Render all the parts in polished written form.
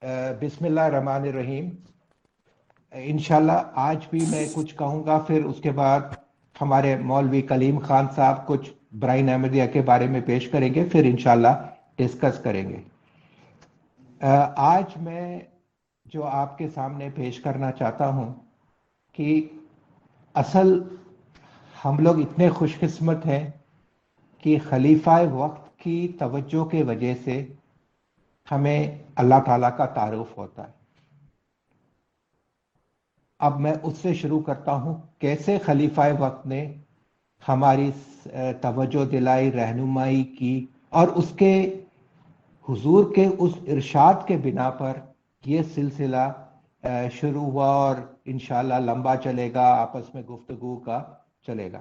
बिस्मिल्लाहिर्रहमानिर्रहीम। इंशाल्लाह आज भी मैं कुछ कहूँगा, फिर उसके बाद हमारे मौलवी कलीम खान साहब कुछ ब्राइन अहमदिया के बारे में पेश करेंगे, फिर इंशाल्लाह डिस्कस करेंगे। आज मैं जो आपके सामने पेश करना चाहता हूँ कि असल हम लोग इतने खुशकिस्मत हैं कि खलीफा वक्त की तवज्जो के वजह से हमें अल्लाह ताला का तारुफ होता है। अब मैं उससे शुरू करता हूं, कैसे खलीफा वक्त ने हमारी तवज्जो दिलाई, रहनुमाई की, और उसके हुजूर के उस इरशाद के बिना पर यह सिलसिला शुरू हुआ और इंशाल्लाह लंबा चलेगा, आपस में गुफ्तगू का चलेगा।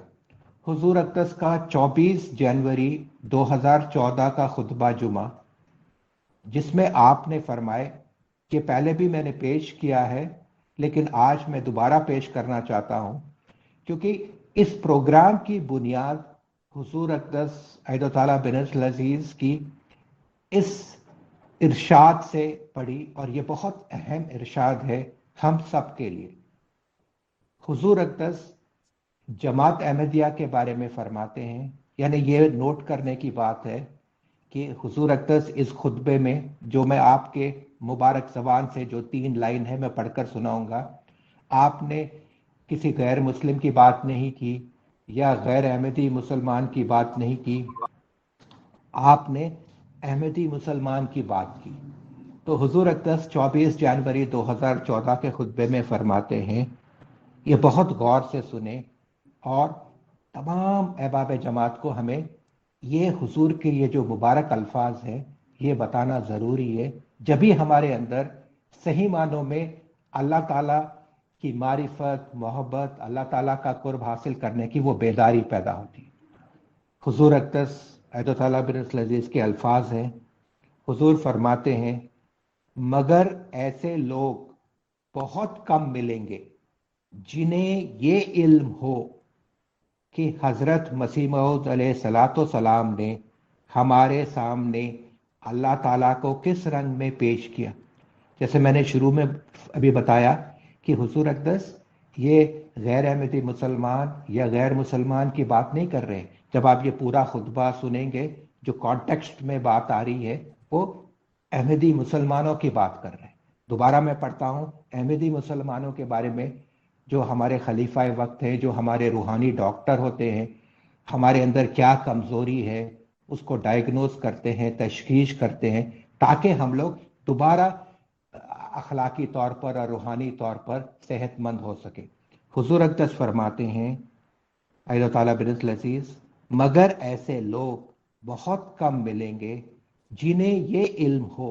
हुजूर अक़दस का 24 जनवरी 2014 का खुतबा जुमा, जिसमें आपने फरमाए कि पहले भी मैंने पेश किया है लेकिन आज मैं दोबारा पेश करना चाहता हूं, क्योंकि इस प्रोग्राम की बुनियाद हुजूर अक़दस अहद ताला बिन अज़ीज़ की इस इरशाद से पड़ी, और ये बहुत अहम इरशाद है हम सब के लिए। हुजूर अक़दस जमात अहमदिया के बारे में फरमाते हैं, यानी ये नोट करने की बात है कि हुजूर अक़दस इस खुतबे में, जो मैं आपके मुबारक ज़बान से जो 3 लाइन है मैं पढ़कर सुनाऊंगा, आपने किसी गैर मुस्लिम की बात नहीं की या गैर अहमदी मुसलमान की बात नहीं की, आपने अहमदी मुसलमान की बात की। तो हुजूर अक़दस 24 जनवरी 2014 के खुतबे में फरमाते हैं, ये बहुत गौर से सुने और तमाम अहबाब जमात को हमें ये हुजूर के ये जो मुबारक अल्फाज हैं ये बताना ज़रूरी है, जब भी हमारे अंदर सही मानों में अल्लाह ताला की मारिफत, मोहब्बत, अल्लाह ताला का कुर्ब हासिल करने की वो बेदारी पैदा होती है। हुजूर अक़दस अहद ताला बिन अज़ीज़ के अल्फाज हैं, हुजूर फरमाते हैं, मगर ऐसे लोग बहुत कम मिलेंगे जिन्हें ये इल्म हो कि हज़रत मसीह मऊद अलैहिस्सलाम ने हमारे सामने अल्लाह ताला को किस रंग में पेश किया। जैसे मैंने शुरू में अभी बताया कि हुजूर अक़दस ये गैर अहमदी मुसलमान या गैर मुसलमान की बात नहीं कर रहे। जब आप ये पूरा खुतबा सुनेंगे, जो कॉन्टेक्स्ट में बात आ रही है वो अहमदी मुसलमानों की बात कर रहे हैं। दोबारा मैं पढ़ता हूँ, अहमदी मुसलमानों के बारे में, जो हमारे खलीफा वक्त हैं, जो हमारे रूहानी डॉक्टर होते हैं, हमारे अंदर क्या कमज़ोरी है उसको डायग्नोज करते हैं, तशखीश करते हैं, ताकि हम लोग दोबारा अखलाकी तौर पर और रूहानी तौर पर सेहतमंद हो सके। हुजूर अक़दस फरमाते हैं अल्लाह ताला बिन अज़ीज़, मगर ऐसे लोग बहुत कम मिलेंगे जिन्हें ये इल्म हो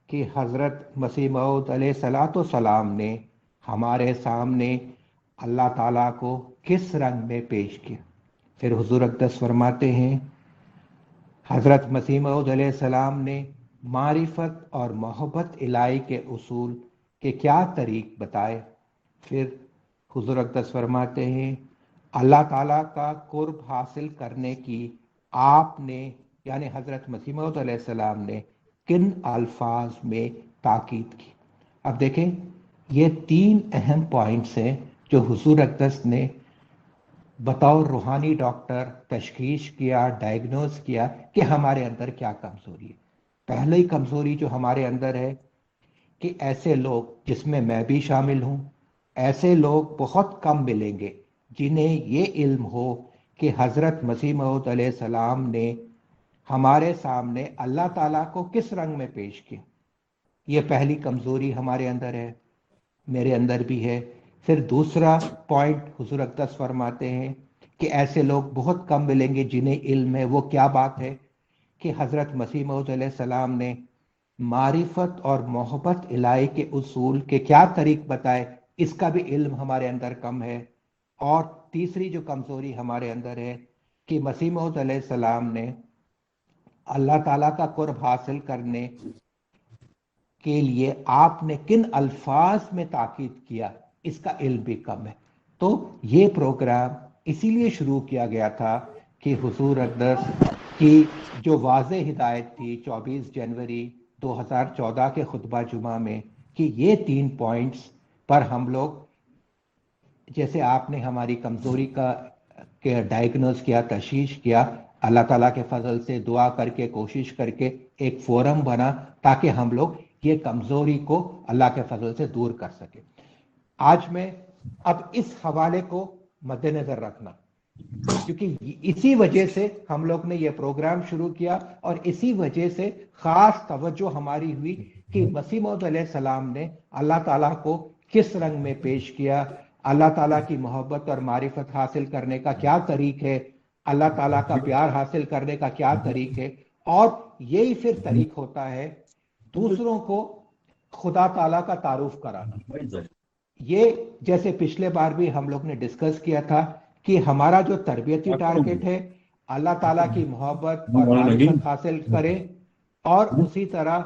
कि हज़रत मसीह मऊद अलैहिस्सलाम ने हमारे सामने अल्लाह ताला को किस रंग में पेश किया। फिर हुजूर अक़दस फरमाते हैं, हज़रत मसीह मऊद अलैहिस्सलाम ने मारिफत और मोहब्बत इलाही के उसूल के क्या तरीक़ बताए। फिर हुजूर अक़दस फरमाते हैं, अल्लाह ताला का कुर्ब हासिल करने की आपने, यानी हज़रत मसीह मऊद अलैहिस्सलाम ने किन अल्फाज में ताकीद की। अब देखें, ये 3 अहम पॉइंट्स हैं जो हुजूर अक़दस ने बतौर रूहानी डॉक्टर तशखीश किया, डायग्नोज किया कि हमारे अंदर क्या कमज़ोरी है। पहली कमज़ोरी जो हमारे अंदर है कि ऐसे लोग, जिसमें मैं भी शामिल हूँ, ऐसे लोग बहुत कम मिलेंगे जिन्हें ये इल्म हो कि हज़रत मसीह मऊद अलैहिस्सलाम ने हमारे सामने अल्लाह ताला को किस रंग में पेश किया। ये पहली कमज़ोरी हमारे अंदर है, मेरे अंदर भी है। फिर दूसरा पॉइंट हुजूर अक़दस फरमाते हैं कि ऐसे लोग बहुत कम मिलेंगे जिन्हें इल्म है। वो क्या बात है कि हज़रत मसीह मऊद अलैहिस्सलाम ने मारिफत और मोहब्बत इलाही के उसूल के क्या तरीक़ बताए, इसका भी इल्म हमारे अंदर कम है। और तीसरी जो कमज़ोरी हमारे अंदर है कि मसीह मऊद अलैहिस्सलाम ने अल्लाह ताला का कुर्ब हासिल करने के लिए आपने किन अल्फाज में ताकीद किया, इसका इल्म भी कम है। तो ये प्रोग्राम इसीलिए शुरू किया गया था कि हुजूर अक़दस की जो वाज़ेह हिदायत थी 24 जनवरी 2014 کے خطبہ جمعہ میں کہ یہ 3 پوائنٹس پر ہم لوگ، جیسے آپ نے ہماری کمزوری کا ڈائگنوز کیا، تشخیص کیا، اللہ تعالیٰ کے فضل سے دعا کر کے، کوشش کر کے ایک فورم بنا تاکہ ہم لوگ یہ کمزوری کو اللہ کے فضل سے دور کر سکیں۔ آج میں اب اس حوالے کو مد نظر رکھنا، کیونکہ اسی وجہ سے ہم لوگ نے یہ پروگرام شروع کیا اور اسی وجہ سے خاص توجہ ہماری ہوئی کہ مسیح موعود علیہ السلام نے اللہ تعالیٰ کو کس رنگ میں پیش کیا، اللہ تعالیٰ کی محبت اور معرفت حاصل کرنے کا کیا طریق ہے، اللہ تعالیٰ کا پیار حاصل کرنے کا کیا طریق ہے، اور یہی پھر طریق ہوتا ہے دوسروں کو خدا تعالیٰ کا تعارف کرانا۔ یہ جیسے پچھلے بار بھی ہم لوگ نے ڈسکس کیا تھا کہ ہمارا جو تربیتی ٹارگٹ ہے اللہ تعالیٰ کی محبت اور معرفت حاصل کرے، اور اسی طرح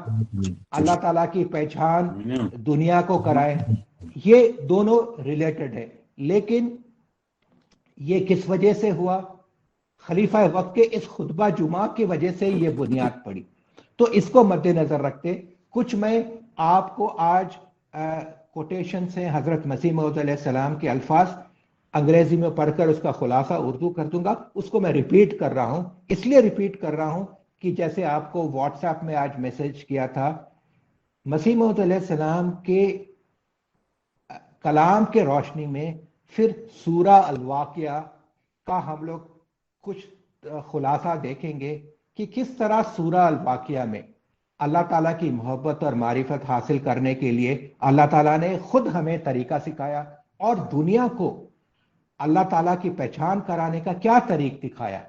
اللہ تعالیٰ کی پہچان دنیا کو کرائے، یہ دونوں ریلیٹڈ ہے۔ لیکن یہ کس وجہ سے ہوا؟ خلیفہ وقت کے اس خطبہ جمعہ کی وجہ سے یہ بنیاد پڑی۔ تو اس کو مد نظر رکھتے کچھ میں آپ کو آج کوٹیشن سے حضرت مسیح موعود علیہ السلام کے الفاظ انگریزی میں پڑھ کر اس کا خلاصہ اردو کر دوں گا۔ اس کو میں ریپیٹ کر رہا ہوں، اس لیے ریپیٹ کر رہا ہوں کہ جیسے آپ کو واٹس ایپ میں آج میسج کیا تھا، مسیح موعود علیہ السلام کے کلام کے روشنی میں پھر سورہ الواقعہ کا ہم لوگ کچھ خلاصہ دیکھیں گے کہ کس طرح سورہ الواقعہ میں اللہ تعالیٰ کی محبت اور معرفت حاصل کرنے کے لیے اللہ تعالیٰ نے خود ہمیں طریقہ سکھایا، اور دنیا کو اللہ تعالیٰ کی پہچان کرانے کا کیا طریق دکھایا،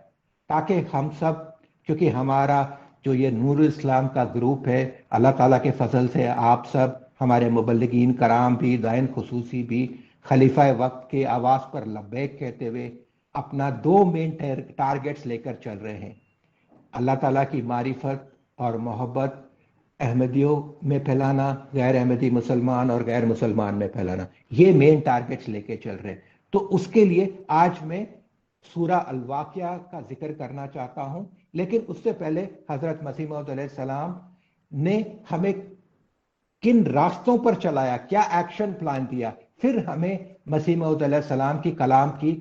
تاکہ ہم سب، کیونکہ ہمارا جو یہ نور اسلام کا گروپ ہے، اللہ تعالیٰ کے فضل سے آپ سب ہمارے مبلغین کرام بھی، دائن خصوصی بھی، خلیفہ وقت کے آواز پر لبیک کہتے ہوئے اپنا 2 مین ٹارگٹس لے کر چل رہے ہیں۔ اللہ تعالیٰ کی معرفت اور محبت احمدیوں میں پھیلانا، غیر احمدی مسلمان اور غیر مسلمان میں پھیلانا، یہ مین ٹارگٹس لے کے چل رہے ہیں۔ تو اس کے لیے آج میں سورہ الواقعہ کا ذکر کرنا چاہتا ہوں، لیکن اس سے پہلے حضرت مسیح موعود علیہ السلام نے ہمیں کن راستوں پر چلایا، کیا ایکشن پلان دیا، پھر ہمیں مسیح موعود علیہ السلام کی کلام کی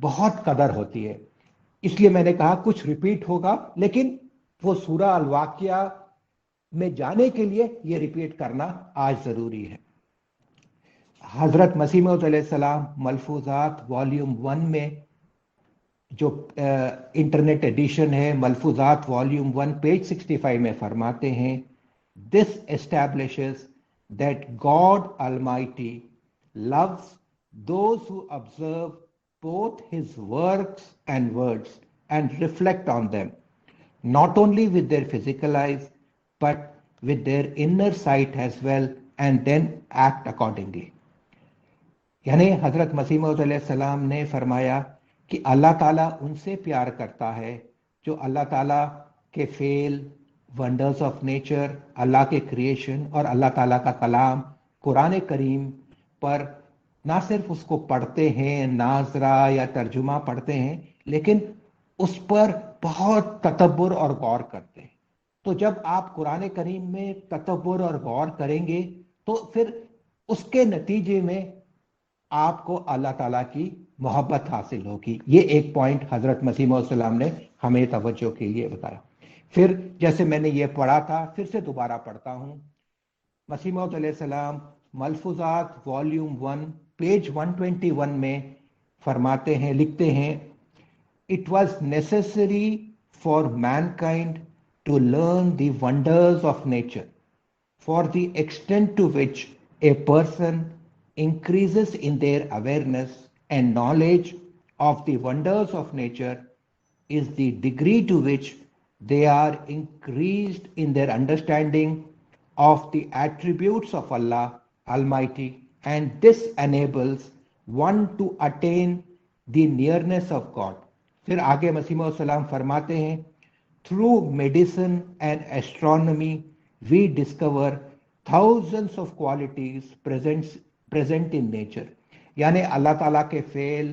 بہت قدر ہوتی ہے۔ اس لیے میں نے کہا کچھ ریپیٹ ہوگا، لیکن وہ سورہ الواقعہ میں جانے کے لیے یہ ریپیٹ کرنا آج ضروری ہے۔ حضرت مسیح موعود علیہ السلام ملفوظات والیوم 1 میں، جو انٹرنیٹ ایڈیشن ہے، ملفوظات والیوم 1 پیج 65 میں فرماتے ہیں، This establishes that God Almighty loves those who observe both His works and words and reflect on them, not only with their physical eyes, but with their inner sight as well, and then act accordingly. یعنی حضرت مسیح موعود علیہ السلام نے فرمایا کہ اللہ تعالیٰ ان سے پیار کرتا ہے جو اللہ تعالیٰ کے فعل، ونڈرز آف نیچر، اللہ کے کریشن اور اللہ تعالیٰ کا کلام قرآن کریم پر نہ صرف اس کو پڑھتے ہیں، ناظرہ یا ترجمہ پڑھتے ہیں، لیکن اس پر بہت تدبر اور غور کرتے ہیں۔ تو جب آپ قرآن کریم میں تدبر اور غور کریں گے تو پھر اس کے نتیجے میں آپ کو اللہ تعالیٰ کی محبت حاصل ہوگی۔ یہ ایک پوائنٹ حضرت مسیح موعود علیہ السلام نے ہمیں توجہ کے لیے بتایا۔ پھر جیسے میں نے یہ پڑھا تھا، پھر سے دوبارہ پڑھتا ہوں۔ مسیح موعود علیہ السلام ملفوظات والیوم 1 پیج 121 میں فرماتے ہیں، لکھتے ہیں، It was necessary for mankind to learn the wonders of nature, for the extent to which a person increases in their awareness and knowledge of the wonders of nature is the degree to which they are increased in their understanding of the attributes of Allah Almighty, and this enables one to attain the nearness of God. پھر آگے مسیح علیہ السلام فرماتے ہیں، Through medicine and astronomy we discover thousands of qualities present in nature. یعنی اللہ تعالیٰ کے فعل،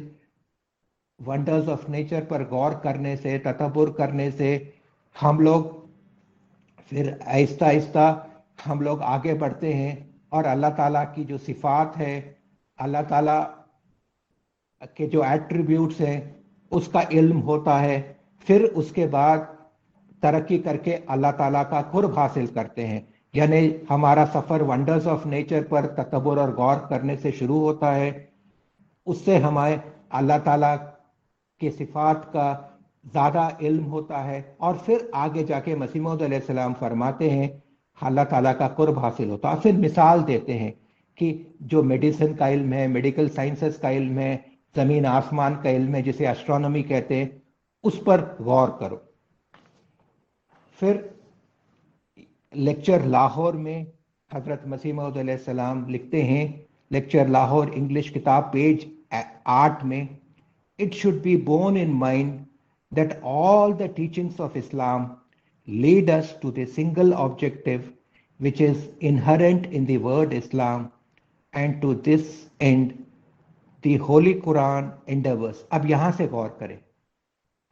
ونڈرز آف نیچر پر غور کرنے سے، تدبر کرنے سے ہم لوگ फिर आहिस्ता आहिस्ता हम लोग आगे बढ़ते हैं और अल्लाह ताला की जो सिफात है, अल्लाह ताला के जो एट्रीब्यूट्स हैं उसका इल्म होता है। फिर उसके बाद तरक्की करके अल्लाह ताला का कुर्ब हासिल करते हैं। यानी हमारा सफ़र वंडर्स ऑफ नेचर पर तकब्बुर और गौर करने से शुरू होता है। उससे हमें अल्लाह ताला के सिफात का ज़्यादा इल्म होता है और फिर आगे जाके मसीह मौऊद अलैहिस्सलाम फरमाते हैं अल्लाह ताला का कुर्ब हासिल होता है। फिर मिसाल देते हैं कि जो मेडिसिन का इल्म है, मेडिकल साइंसेस का इल्म है, ज़मीन आसमान का इल्म है जिसे एस्ट्रोनॉमी कहते हैं, उस पर गौर करो। फिर लेक्चर लाहौर में हजरत मसीह मौऊद अलैहिस्सलाम लिखते हैं, लेक्चर लाहौर इंग्लिश किताब पेज 8 में, it should be borne in mind that all the teachings of Islam lead us to the single objective which is inherent in the word Islam, and to this end the Holy Quran endeavors. अब यहां से गौर करें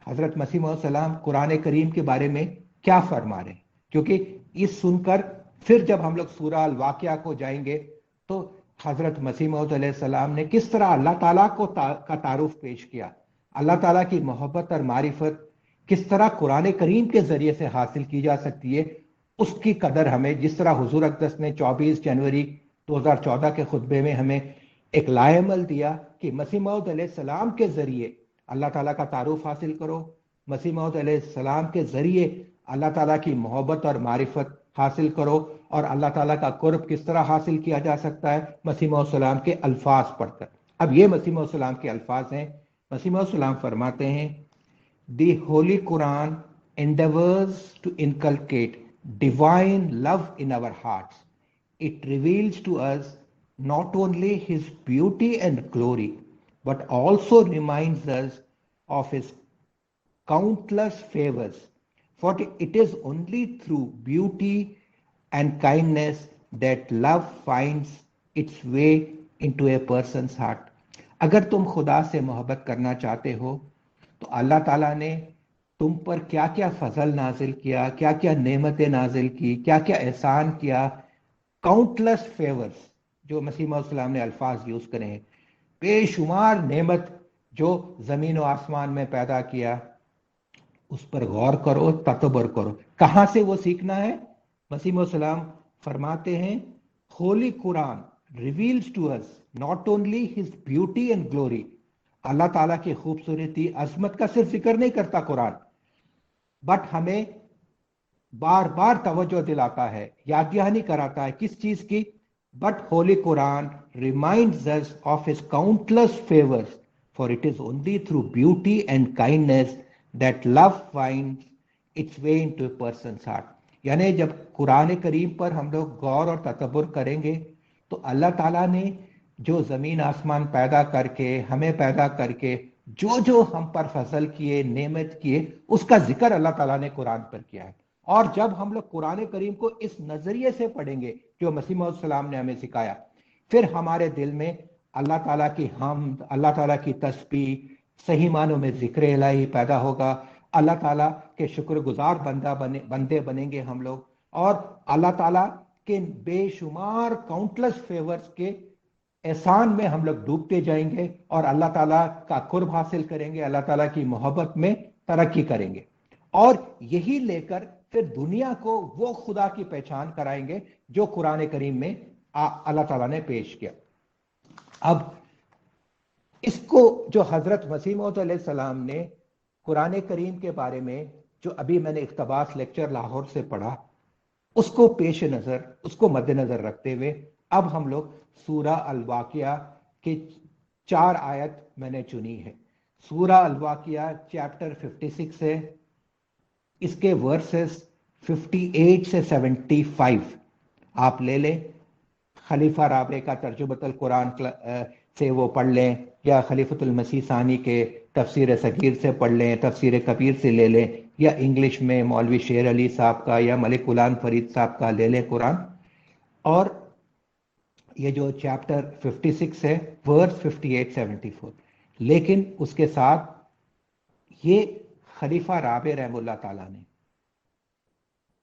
हजरत मसीह मौऊद सलाम कुरान करीम के बारे में क्या फरमा रहे हैं, क्योंकि इस सुनकर फिर जब हम लोग सूरह अल वाक़िया को जाएंगे तो हजरत मसीह मौऊद अलैहिस्सलाम ने किस तरह अल्लाह ताला को का तारुफ पेश किया, अल्लाह ताला की मोहब्बत और मारिफत किस तरह कुरान करीम के जरिए से हासिल की जा सकती है, उसकी कदर हमें, जिस तरह हुजूर अक़दस ने 24 जनवरी 2014 के खुतबे में हमें एक लाएमल दिया कि मसीह मौऊद अलैहिस्सलाम के जरिए अल्लाह ताला का तारुफ हासिल करो, मसीह मौऊद अलैहिस्सलाम के जरिए अल्लाह ताला की मोहब्बत और मारिफत हासिल करो, और अल्लाह ताला का कुर्ब किस तरह हासिल किया जा सकता है, मसीह मौऊद सलाम के अल्फाज पढ़कर। अब ये मसीह मौऊद सलाम के अल्फाज हैं। मसीह मौऊद सलाम फरमाते हैं, दी Holi Quran endeavors to inculcate divine love in our hearts. It reveals to us not only his beauty and glory, but also reminds us of his countless favors. For it is only through beauty and kindness that love finds its way into a person's heart. अगर तुम खुदा से मोहब्बत करना चाहते हो तो अल्लाह ताला ने तुम पर क्या क्या फजल नाजिल किया, क्या क्या नेमतें नाजिल की, क्या क्या एहसान किया, काउंटलेस फेवर्स, जो मसीह मौऊद सलाम ने अल्फाज यूज करे हैं, बेशुमार नेमत जो जमीन और आसमान में पैदा किया, उस पर गौर करो, तकबर करो। कहां से वो सीखना है? मसीह मौऊद सलाम फरमाते हैं, holy Quran reveals to us not only his beauty and glory, अल्लाह ताला की खूबसूरती अजमत का सिर्फ जिक्र नहीं करता कुरान, बट हमें बार बार तवज्जो दिलाता है, याद दहानी कराता है किस चीज की? But Holi Quran reminds us of his countless favours, for it is only through beauty and kindness that love finds it's way into a persons heart. यानी जब कुरान करीम पर हम लोग गौर और तकब्बुर करेंगे तो अल्लाह ताला ने जो जमीन आसमान पैदा करके, हमें पैदा करके जो जो हम पर फजल किए, नेमत किए, उसका जिक्र अल्लाह ताला ने कुरान पर किया है। और जब हम लोग कुरान करीम को इस नजरिए से पढ़ेंगे जो मसीह मौऊद सलाम ने हमें सिखाया, फिर हमारे दिल में अल्लाह ताला की हम्द, अल्लाह ताला की तस्बीह, सही मानों में जिक्र इलाही पैदा होगा। अल्लाह ताला के शुक्रगुजार बंदे बनेंगे हम लोग, और अल्लाह ताला के बेशुमार काउंटलेस फेवर्स के एहसान में हम लोग डूबते जाएंगे और अल्लाह ताला का कुर्ब हासिल करेंगे, अल्लाह ताला की मोहब्बत में तरक्की करेंगे, और यही लेकर फिर दुनिया को वो खुदा की पहचान कराएंगे जो कुरान करीम में अल्लाह ताला ने पेश किया। अब इसको जो हजरत मसीह मौऊद अलैहिस्सलाम ने कुरान करीम के बारे में जो अभी मैंने इख्तबास लेक्चर लाहौर से पढ़ा, उसको पेश नजर, उसको मद्देनजर रखते हुए अब हम लोग सूरह अल वाक़िया की 4 आयत मैंने चुनी है। सूरह अल वाक़िया चैप्टर 56 है, इसके वर्सेस 58 से 75 आप ले लें। खलीफा राबे का तर्जुमतुल कुरान से वो पढ़ लें, या खलीफतुल मसीह सानी के तफसीर सगीर से पढ़ लें, तफसीर कबीर से ले लें, या इंग्लिश में मौलवी शेर अली साहब का या मलिक गुलाम फरीद साहब का ले लें कुरान। और ये जो चैप्टर 56 है, वर्स 58-74, लेकिन उसके साथ ये खलीफा राबे रहमुल्लाह ताला ने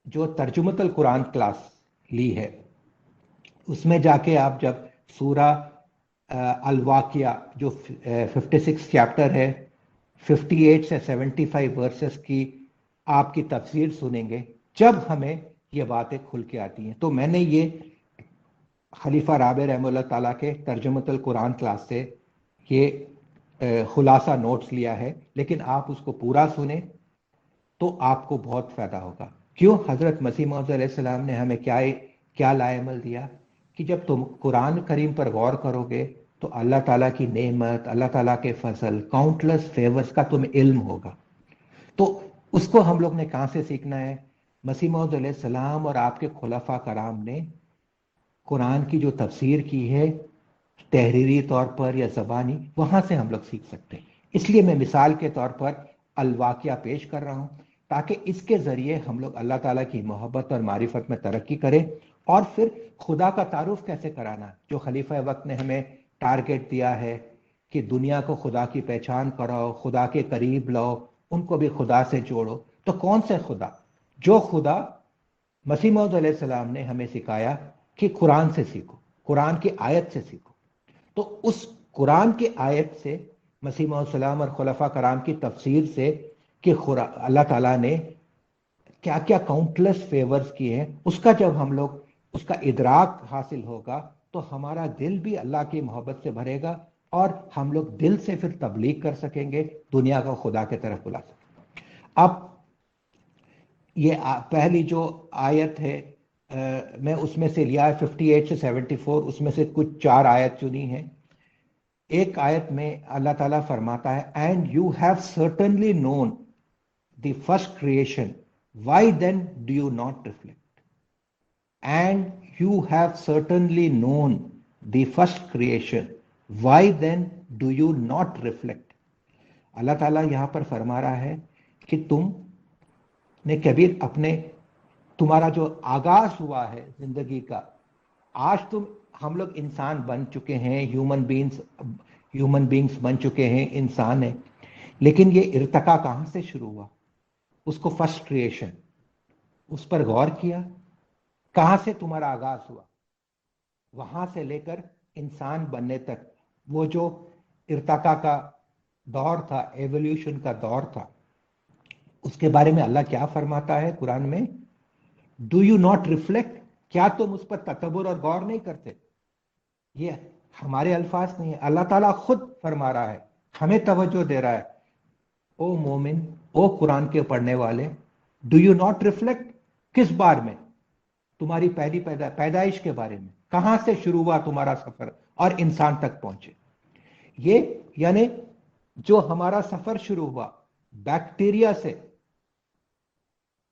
जो तर्जुमतुल कुरान क्लास ली है, उसमें जाके आप जब सूरा अल वाक़िया जो 56 चैप्टर है, 58 से 75 वर्सेस की आपकी तफसीर सुनेंगे, जब हमें ये बातें खुल के आती हैं। तो मैंने ये खलीफा राबे रहमतुल्लाह ताला के तर्जुमतुल कुरान क्लास से ये खुलासा नोट्स लिया है, लेकिन आप उसको पूरा सुने तो आपको बहुत फायदा होगा। क्यों? हजरत मसीह मौऊद अलैहिस्सलाम ने हमें क्या लाएमल दिया कि जब तुम कुरान करीम पर गौर करोगे तो अल्लाह ताला की नेमत, अल्लाह ताला के फजल, काउंटलेस फेवर्स का तुम्हें इल्म होगा। तो उसको हम लोग ने कहां से सीखना है? मसीह मौऊद अलैहिस्सलाम और आपके खुलफा कराम ने कुरान की जो तफसीर की है तहरीरी तौर पर या ज़बानी, वहां से हम लोग सीख सकते हैं। इसलिए मैं मिसाल के तौर पर अल वाक़िया पेश कर रहा हूं, ताकि इसके जरिए हम लोग अल्लाह ताला की मोहब्बत और मारिफत में तरक्की करें। और फिर खुदा का तारुफ कैसे कराना, जो खलीफा वक्त ने हमें टारगेट दिया है कि दुनिया को खुदा की पहचान कराओ, खुदा के करीब लाओ, उनको भी खुदा से जोड़ो। तो कौन से खुदा? जो खुदा मसीह मौऊद अलैहिस्सलाम ने हमें सिखाया कि कुरान से सीखो, कुरान की आयत से सीखो। तो उस कुरान की आयत से, मसीह मौऊद सलाम और खुलफा कराम की तफसीर से कि अल्लाह ताला ने क्या क्या काउंटलेस फेवर्स किए हैं, उसका जब हम लोग उसका इदराक हासिल होगा तो हमारा दिल भी अल्लाह की मोहब्बत से भरेगा और हम लोग दिल से फिर तबलीग कर सकेंगे, दुनिया को खुदा की तरफ बुला सकेंगे। अब ये पहली जो आयत है, मैं उसमें से लिया है 58 से 74, उसमें से कुछ 4 आयत चुनी है। एक आयत में अल्लाह ताला फरमाता है, and you have certainly known the first creation, why then do you not reflect? And you have certainly known the first creation, why then do you not reflect? अल्लाह ताला यहां पर फरमा रहा है कि तुम ने कभी तुम्हारा जो आगाज हुआ है जिंदगी का, आज हम लोग इंसान बन चुके हैं, ह्यूमन बींग्स बन चुके हैं, इंसान है, लेकिन ये इर्तका कहां से शुरू हुआ? उसको फर्स्ट क्रिएशन, उस पर गौर किया, कहां से तुम्हारा आगाज हुआ? वहां से लेकर इंसान बनने तक वो जो इर्तका का दौर था, एवोल्यूशन का दौर था, उसके बारे में अल्लाह क्या फरमाता है कुरान में? Do you not reflect? क्या तुम उस पर तदब्बुर और गौर नहीं करते? ये हमारे अल्फाज नहीं है, अल्लाह ताला खुद फरमा रहा है, हमें तवज्जो दे रहा है। ओ मोमिन, ओ कुरान के पढ़ने वाले, डू यू नॉट रिफ्लेक्ट? किस बार में? तुम्हारी पहली पैदाइश के बारे में, कहां से शुरू हुआ तुम्हारा सफर और इंसान तक पहुंचे। ये यानी जो हमारा सफर शुरू हुआ बैक्टीरिया से,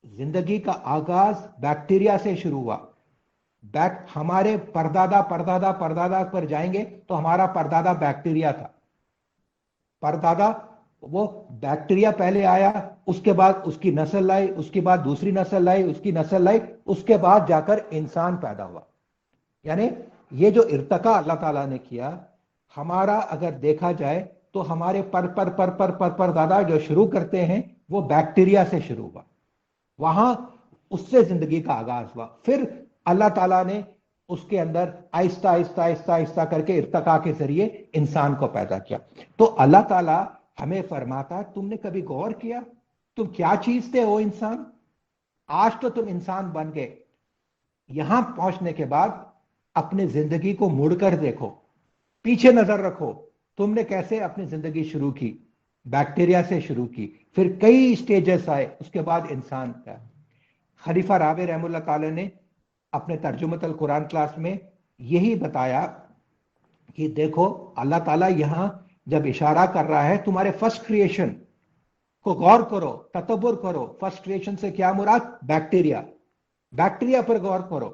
जिंदगी का आगाज बैक्टीरिया से शुरू हुआ। हमारे परदादा परदादा परदादा पर जाएंगे तो हमारा परदादा बैक्टीरिया था। परदादा वो बैक्टीरिया पहले आया, उसके बाद उसकी नस्ल लाई, उसके बाद दूसरी नस्ल लाई, उसकी नस्ल लाई, उसके बाद जाकर इंसान पैदा हुआ। यानी ये जो इर्तका अल्लाह ताला ने किया, हमारा अगर देखा जाए तो हमारे पर दादा जो शुरू करते हैं वो बैक्टीरिया से शुरू हुआ, वहां उससे जिंदगी का आगाज हुआ। फिर अल्लाह ताला ने उसके अंदर आहिस्ता आहिस्ता आहिस्ता आहिस्ता करके इर्तका के जरिए इंसान को पैदा किया। तो अल्लाह ताला हमें फरमाता, तुमने कभी गौर किया तुम क्या चीज थे? ओ इंसान, आज तो तुम इंसान बन गए। यहां पहुंचने के बाद अपनी जिंदगी को मुड़कर देखो, पीछे नजर रखो, तुमने कैसे अपनी जिंदगी शुरू की? बैक्टीरिया से शुरू की, फिर कई स्टेजेस आए, उसके बाद इंसान का। खलीफा राबे रहमतुल्लाह ताला ने अपने तर्जुमतुल कुरान क्लास में यही बताया कि देखो अल्लाह ताला यहां जब इशारा कर रहा है तुम्हारे फर्स्ट क्रिएशन को गौर करो, ततब्बुर करो। फर्स्ट क्रिएशन से क्या मुराद? बैक्टीरिया। बैक्टीरिया पर गौर करो।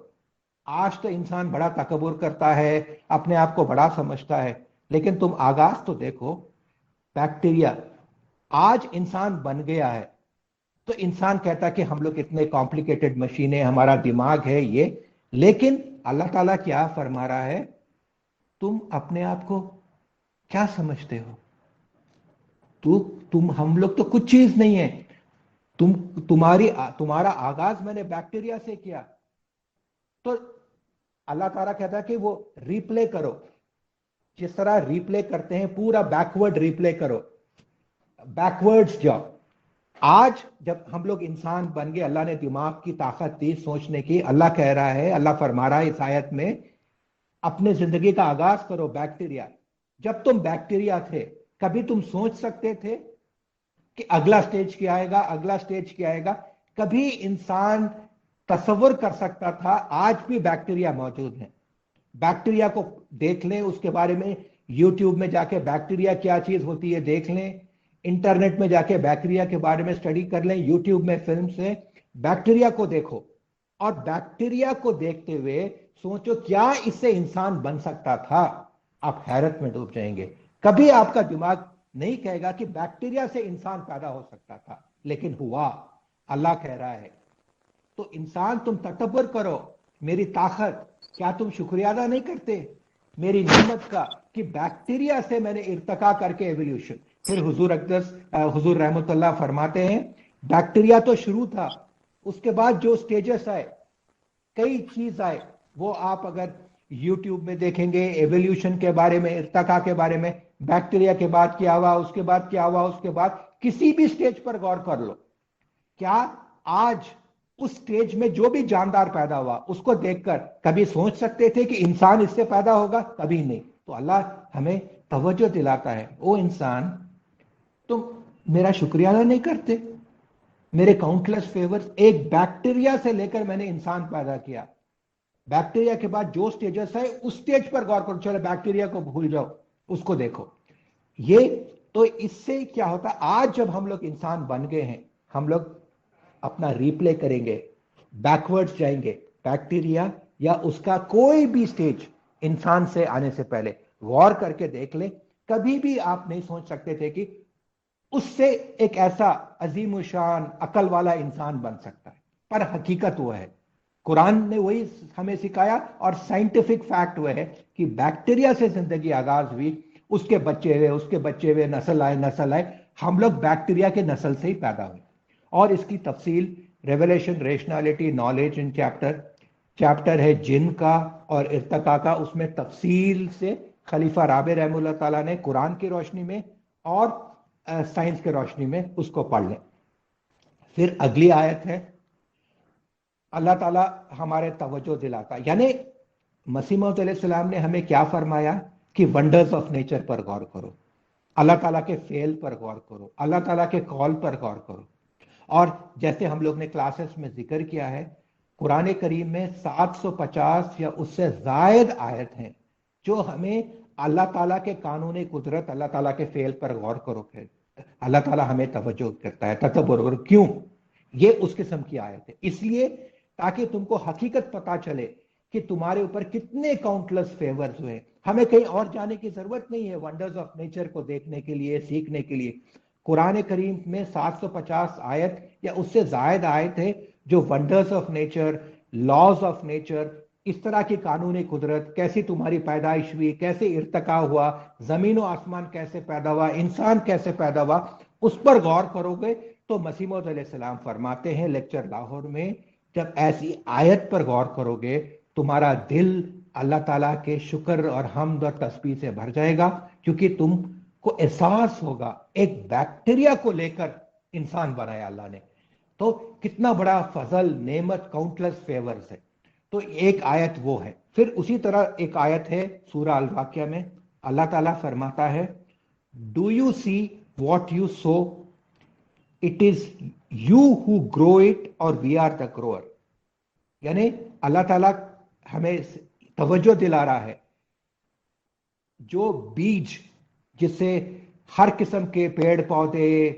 आज तो इंसान बड़ा तकब्बुर करता है, अपने आप को बड़ा समझता है, लेकिन तुम आगाज तो देखो। बैक्टीरिया, आज इंसान बन गया है तो इंसान कहता है कि हम लोग इतने कॉम्प्लिकेटेड मशीनें, हमारा दिमाग है ये, लेकिन अल्लाह ताला क्या फरमा रहा है? तुम अपने आप को क्या समझते हो? तुम हम लोग तो कुछ चीज नहीं है। तुम्हारा आगाज मैंने बैक्टीरिया से किया। तो अल्लाह ताला कहता है कि वो रिप्ले करो, जिस तरह रिप्ले करते हैं, पूरा बैकवर्ड रिप्ले करो, बैकवर्ड्स जाओ। आज जब हम लोग इंसान बन गए, अल्लाह ने दिमाग की ताकत दी सोचने की। अल्लाह कह रहा है, अल्लाह फरमा रहा है इस आयत में, अपने जिंदगी का आगाज करो बैक्टीरिया। जब तुम बैक्टीरिया थे, कभी तुम सोच सकते थे कि अगला स्टेज क्या आएगा, अगला स्टेज क्या आएगा? कभी इंसान तसव्वुर कर सकता था? आज भी बैक्टीरिया मौजूद है। बैक्टीरिया को देख लें, उसके बारे में यूट्यूब में जाके बैक्टीरिया क्या चीज होती है देख लें, इंटरनेट में जाके बैक्टीरिया के बारे में स्टडी कर लें, यूट्यूब में फिल्म से बैक्टीरिया को देखो, और बैक्टीरिया को देखते हुए सोचो क्या इससे इंसान बन सकता था। आप हैरत में डूब जाएंगे। कभी आपका दिमाग नहीं कहेगा कि बैक्टीरिया से इंसान पैदा हो सकता था, लेकिन हुआ। अल्लाह कह रहा है तो इंसान तुम तकब्बुर करो मेरी ताकत, क्या तुम शुक्रिया अदा नहीं करते मेरी नेमत का कि बैक्टीरिया से मैंने इर्तका करके एवोल्यूशन। फिर हुजूर रहमतुल्लाह फरमाते हैं बैक्टीरिया तो शुरू था, उसके बाद जो स्टेजेस आए, कई चीज आए, वो आप अगर यूट्यूब में देखेंगे एवोल्यूशन के बारे में, इर्तका के बारे में, बैक्टीरिया के बाद क्या हुआ, उसके बाद क्या हुआ, उसके बाद किसी भी स्टेज पर गौर कर लो। क्या आज उस स्टेज में जो भी जानदार पैदा हुआ उसको देखकर कभी सोच सकते थे कि इंसान इससे पैदा होगा? कभी नहीं। तो अल्लाह हमें तवज्जो दिलाता है, ओ इंसान तुम मेरा शुक्रिया अदा नहीं करते, मेरे काउंटलेस फेवर्स। एक बैक्टीरिया से लेकर मैंने इंसान पैदा किया, बैक्टीरिया के बाद जो स्टेजेस है उस स्टेज पर गौर करो। चलो बैक्टीरिया को भूल जाओ, उसको देखो। ये तो इससे क्या होता, आज जब हम लोग इंसान बन गए हैं, हम लोग अपना रिप्ले करेंगे, बैकवर्ड्स जाएंगे। बैक्टीरिया या उसका कोई भी स्टेज इंसान से आने से पहले गौर करके देख ले, कभी भी आप नहीं सोच सकते थे कि उससे एक ऐसा अजीम शान अकल वाला इंसान बन सकता है। पर हकीकत वो है, कुरान ने वही हमें सिखाया, और साइंटिफिक फैक्ट वह है कि बैक्टीरिया से जिंदगी आगाज हुई, उसके बच्चे हुए, उसके बच्चे हुए, नस्ल आए, नस्ल आए, हम लोग बैक्टीरिया के नस्ल से ही पैदा हुए। और इसकी तफसील revelation, rationality, knowledge in chapter है जिन का और इर्तका का, उसमें तफसील से खलीफा राबे रहमतुल्लाह ताला ने कुरान की रोशनी में और साइंस की रोशनी में उसको पढ़ लें। फिर अगली आयत है, अल्लाह ताला हमारे तवज्जो दिलाता, यानी मसीह मौऊद अलैहिस्सलाम ने हमें क्या फरमाया कि वंडर्स ऑफ नेचर पर गौर करो, अल्लाह ताला के फेल पर गौर करो, अल्लाह ताला के कॉल पर गौर करो। और जैसे हम लोग ने क्लासेस में जिक्र किया है, कुरान करीम में 750 या उससे जायद आयत हैं जो हमें अल्लाह ताला के कानूनी कुदरत, अल्लाह ताला के फेल पर गौर करो। अल्लाह ताला हमें तवज्जो करता है, तदब्बर। क्यों? ये उस किस्म की आयत है, इसलिए ताकि तुमको हकीकत पता चले कि तुम्हारे ऊपर कितने काउंटलेस फेवर्स हुए। हमें कहीं और जाने की जरूरत नहीं है वंडर्स ऑफ नेचर को देखने के लिए, सीखने के लिए। कुरान करीम में 750 आयत या उससे जायद आयत है जो wonders of nature, laws of nature, इस तरह की कानूनी कुदरत, कैसी तुम्हारी पैदाइश हुई, कैसे इर्तका हुआ, जमीन और आसमान कैसे पैदा हुआ, इंसान कैसे पैदा हुआ, उस पर गौर करोगे तो मसीह मौऊद अलैहिस्सलाम फरमाते हैं लेक्चर लाहौर में, जब ऐसी आयत पर गौर करोगे तुम्हारा दिल अल्लाह ताला के शुक्र और हम्द और तस्बीह से भर जाएगा, क्योंकि तुमको एहसास होगा एक बैक्टीरिया को लेकर इंसान बनाया अल्लाह ने। तो कितना बड़ा फजल, नेमत, काउंटलेस फेवर्स है। तो एक आयत वो है। फिर उसी तरह एक आयत है सूरह अल वाक़िया में, अल्लाह ताला फरमाता है, do you see what you so, it is you who grow it और वी आर द ग्रोअर। यानी अल्लाह ताला हमें तवज्जो दिला रहा है, जो बीज जिससे हर किस्म के पेड़ पौधे,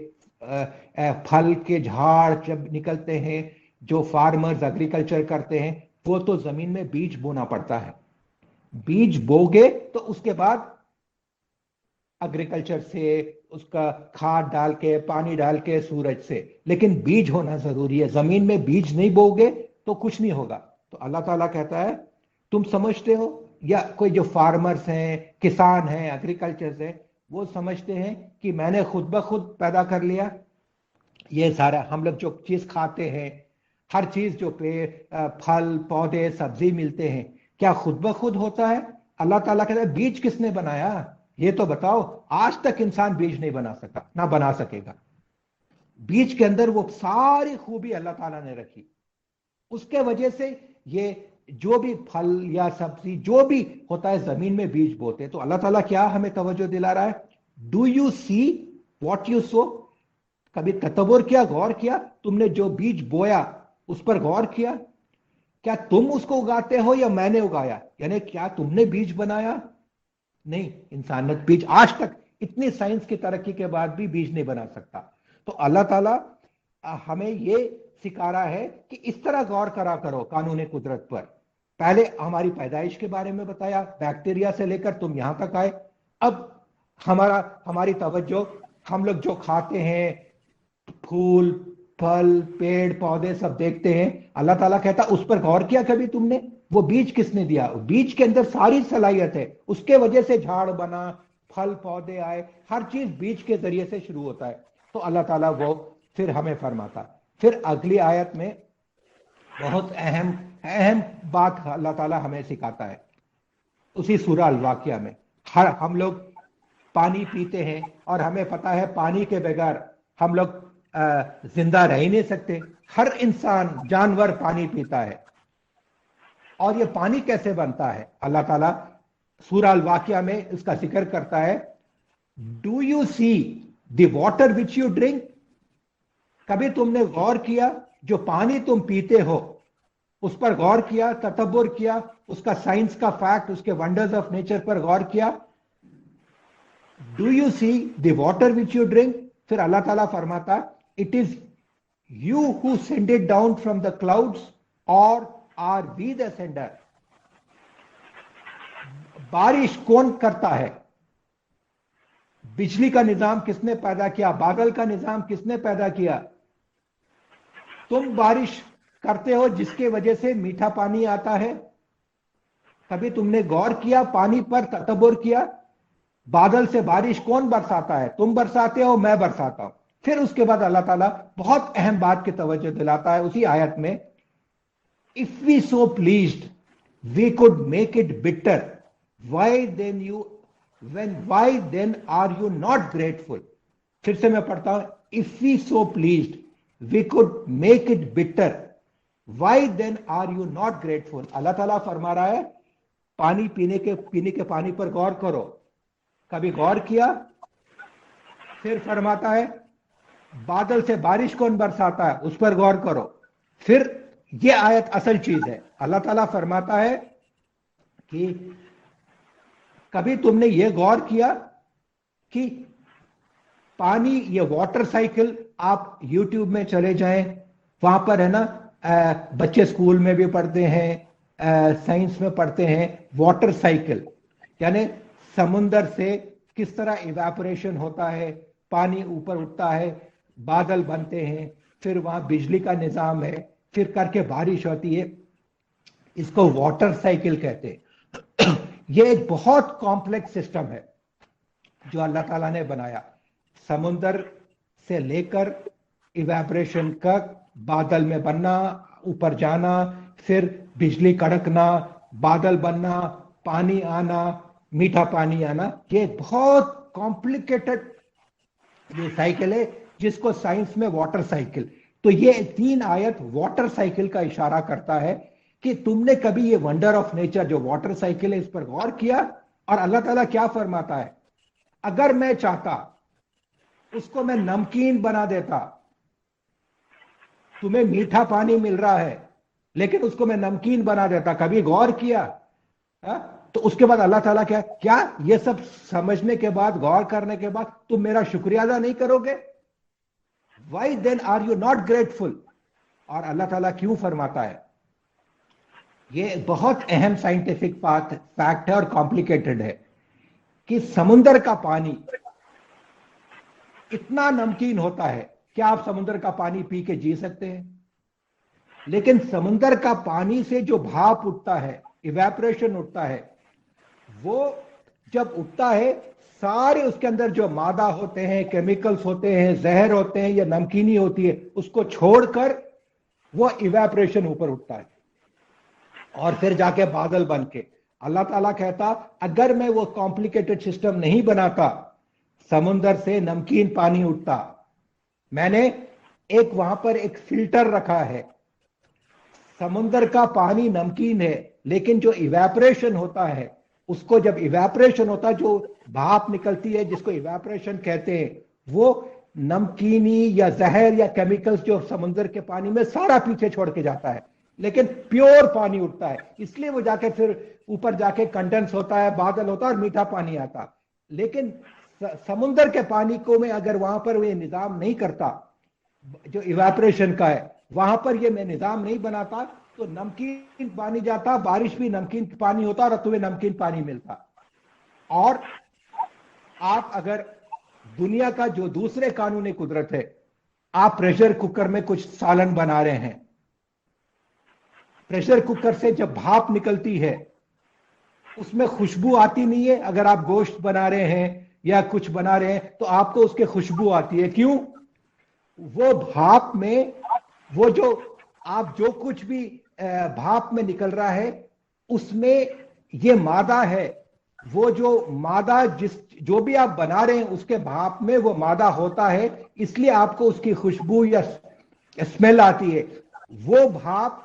फल के झाड़ जब निकलते हैं, जो फार्मर्स एग्रीकल्चर करते हैं, वो तो जमीन में बीज बोना पड़ता है। बीज बोगे तो उसके बाद एग्रीकल्चर से उसका खाद डाल के, पानी डाल के, सूरज से, लेकिन बीज होना जरूरी है। जमीन में बीज नहीं बोगे तो कुछ नहीं होगा। तो अल्लाह ताला कहता है तुम समझते हो, या कोई जो फार्मर्स हैं, किसान हैं, एग्रीकल्चर से, वो समझते हैं कि मैंने खुद ब खुद पैदा कर लिया, ये सारा हम लोग जो चीज खाते हैं, हर चीज जो पेड़ फल पौधे सब्जी मिलते हैं, क्या खुद ब खुद होता है? अल्लाह ताला कहता है बीज किसने बनाया? ये तो बताओ। आज तक इंसान बीज नहीं बना सका, ना बना सकेगा। बीज के अंदर वो सारी खूबी अल्लाह ताला ने रखी। उसके वजह से ये जो भी फल या सब्जी जो भी होता है जमीन में बीज बोते, तो अल्लाह ताला क्या हमें तवज्जो दिला रहा है? Do you see what you so? कभी तत्वर किया, गौर किया? तुमने जो बीज बोया उस पर गौर किया? क्या तुम उसको उगाते हो या मैंने उगाया? यानी क्या तुमने बीज बनाया? नहीं, इंसानियत बीज आज तक इतनी साइंस की तरक्की के बाद भी बीज नहीं बना सकता। तो अल्लाह ताला हमें ये सिखा रहा है कि इस तरह गौर करा करो कानून कुदरत पर। पहले हमारी पैदाइश के बारे में बताया, बैक्टीरिया से लेकर तुम यहां तक आए। अब हमारी तवज्जो हम लोग जो खाते हैं, फूल फल पेड़ पौधे सब देखते हैं, अल्लाह ताला कहता उस पर गौर किया कभी तुमने? वो बीज किसने दिया? बीज के अंदर सारी सलाहियत है, उसके वजह से झाड़ बना, फल पौधे आए, हर चीज बीज के जरिए से शुरू होता है। तो अल्लाह ताला वो फिर हमें फरमाता। फिर अगली आयत में बहुत अहम अहम बात अल्लाह ताला हमें सिखाता है। उसी सूरह अल वाक़िया में हम लोग पानी पीते हैं और हमें पता है पानी के बगैर हम लोग जिंदा रह ही नहीं सकते। हर इंसान जानवर पानी पीता है। और ये पानी कैसे बनता है? अल्लाह ताला सूरह अल वाक़िया में इसका जिक्र करता है, do you see the water which you drink? कभी तुमने गौर किया जो पानी तुम पीते हो उस पर गौर किया, तदब्बुर किया, उसका साइंस का फैक्ट, उसके वंडर्स ऑफ नेचर पर गौर किया? Do you see the water which you drink? फिर अल्लाह ताला फरमाता, it is you who send it down from the clouds और आर वी द सेंडर? बारिश कौन करता है? बिजली का निजाम किसने पैदा किया? बादल का निजाम किसने पैदा किया? तुम बारिश करते हो जिसके वजह से मीठा पानी आता है। कभी तुमने गौर किया, पानी पर तदब्बुर किया? बादल से बारिश कौन बरसाता है? तुम बरसाते हो, मैं बरसाता हूं। फिर उसके बाद अल्लाह ताला बहुत अहम बात की तवज्जो दिलाता है उसी आयत में, if we so pleased we could make it bitter, why then are you not grateful? फिर से मैं पढ़ता हूं, if we so pleased we could make it bitter, why then are you not grateful? अल्लाह ताला फरमा रहा है पानी पीने के पानी पर गौर करो। कभी गौर किया? फिर फरमाता है बादल से बारिश कौन बरसाता है, उस पर गौर करो। फिर ये आयत असल चीज है। अल्लाह ताला फरमाता है कि कभी तुमने ये गौर किया कि पानी, ये वाटर साइकिल, आप यूट्यूब में चले जाएं, वहां पर है ना, बच्चे स्कूल में भी पढ़ते हैं, साइंस में पढ़ते हैं, वाटर साइकिल यानी समुंदर से किस तरह इवेपोरेशन होता है, पानी ऊपर उठता है, बादल बनते हैं, फिर वहां बिजली का निजाम है, फिर करके बारिश होती है। इसको वाटर साइकिल कहते हैं। ये एक बहुत कॉम्प्लेक्स सिस्टम है जो अल्लाह ताला ने बनाया। समुंदर से लेकर इवेपोरेशन का, बादल में बनना, ऊपर जाना, फिर बिजली कड़कना, बादल बनना, पानी आना, मीठा पानी आना, ये बहुत कॉम्प्लिकेटेड ये साइकिल है जिसको साइंस में वाटर साइकिल। तो ये 3 आयत वाटर साइकिल का इशारा करता है कि तुमने कभी ये वंडर ऑफ नेचर जो वाटर साइकिल है इस पर गौर किया? और अल्लाह ताला क्या फरमाता है, अगर मैं चाहता उसको मैं नमकीन बना देता। तुम्हें मीठा पानी मिल रहा है लेकिन उसको मैं नमकीन बना देता। कभी गौर किया? तो उसके बाद अल्लाह ताला क्या ये सब समझने के बाद, गौर करने के बाद तुम मेरा शुक्रिया अदा नहीं करोगे? Why then are you not grateful? और अल्लाह ताला क्यों फरमाता है? ये बहुत अहम साइंटिफिक फैक्ट है और कॉम्प्लिकेटेड है कि समुद्र का पानी इतना नमकीन होता है। क्या आप समुद्र का पानी पी के जी सकते हैं? लेकिन समुद्र का पानी से जो भाप उठता है, इवेपोरेशन उठता है, वो जब उठता है सारे उसके अंदर जो मादा होते हैं, केमिकल्स होते हैं, जहर होते हैं या नमकीनी होती है, उसको छोड़कर वो इवेपोरेशन ऊपर उठता है और फिर जाके बादल बन के। अल्लाह ताला कहता अगर मैं वो कॉम्प्लिकेटेड सिस्टम नहीं बनाता, समुंदर से नमकीन पानी उठता। मैंने एक वहां पर एक फिल्टर रखा है। समुंदर का पानी नमकीन है, लेकिन जो इवेपोरेशन होता है, उसको जब इवेपोरेशन होता है, जो भाप निकलती है जिसको इवेपोरेशन कहते हैं, वो नमकीनी या जहर या केमिकल्स जो समुंदर के पानी में सारा पीछे छोड़ के जाता है, लेकिन प्योर पानी उठता है। इसलिए वो जाके फिर ऊपर जाके कंडेंस होता है, बादल होता है और मीठा पानी आता। लेकिन समुंदर के पानी को मैं अगर वहां पर ये निजाम नहीं करता जो इवेपोरेशन का है, वहां पर ये मैं निजाम नहीं बनाता, तो नमकीन पानी जाता, बारिश भी नमकीन पानी होता और तुम्हें नमकीन पानी मिलता। और आप अगर दुनिया का जो दूसरे कानूनी कुदरत है, आप प्रेशर कुकर में कुछ सालन बना रहे हैं, प्रेशर कुकर से जब भाप निकलती है उसमें खुशबू आती नहीं है। अगर आप गोश्त बना रहे हैं या कुछ बना रहे हैं तो आपको उसके खुशबू आती है। क्यों? वो भाप में वो जो आप जो कुछ भी भाप में निकल रहा है उसमें ये मादा है। वो जो मादा जो भी आप बना रहे हैं उसके भाप में वो मादा होता है, इसलिए आपको उसकी खुशबू या स्मेल आती है। वो भाप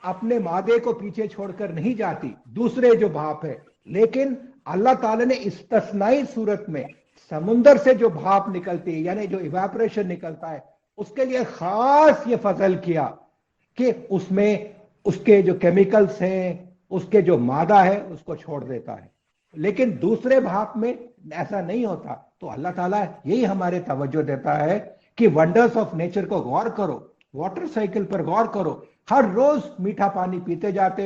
अपने मादे को पीछे छोड़कर नहीं जाती, दूसरे जो भाप है। लेकिन अल्लाह ताला ने इस्तिस्नाई सूरत में समुंदर से जो भाप निकलती है, यानी जो इवेपोरेशन निकलता है, उसके लिए खास ये फजल किया कि उसमें उसके जो केमिकल्स हैं, उसके जो मादा है, उसको छोड़ देता है। लेकिन दूसरे भाप में ऐसा नहीं होता। तो अल्लाह ताला यही हमारे तवज्जो देता है कि वंडर्स ऑफ नेचर को गौर करो, वाटर साइकिल पर गौर करो। हर रोज मीठा पानी पीते जाते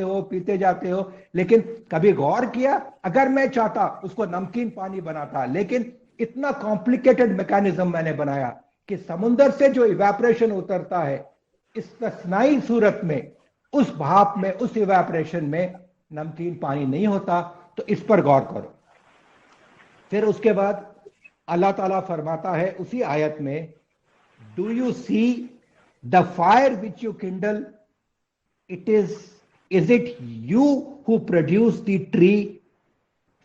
हो, लेकिन कभी गौर किया अगर मैं चाहता उसको नमकीन पानी बनाता, लेकिन इतना कॉम्प्लिकेटेड मैकेनिज्म मैंने बनाया कि समुंदर से जो इवेपोरेशन उतरता है, इस्तिस्नाई सूरत में उस भाप में, उस इवेपोरेशन में नमकीन पानी नहीं होता। तो इस पर गौर करो। फिर उसके बाद अल्लाह ताला फरमाता है उसी आयत में, do you see the fire which you Kindle, is it you who produce the tree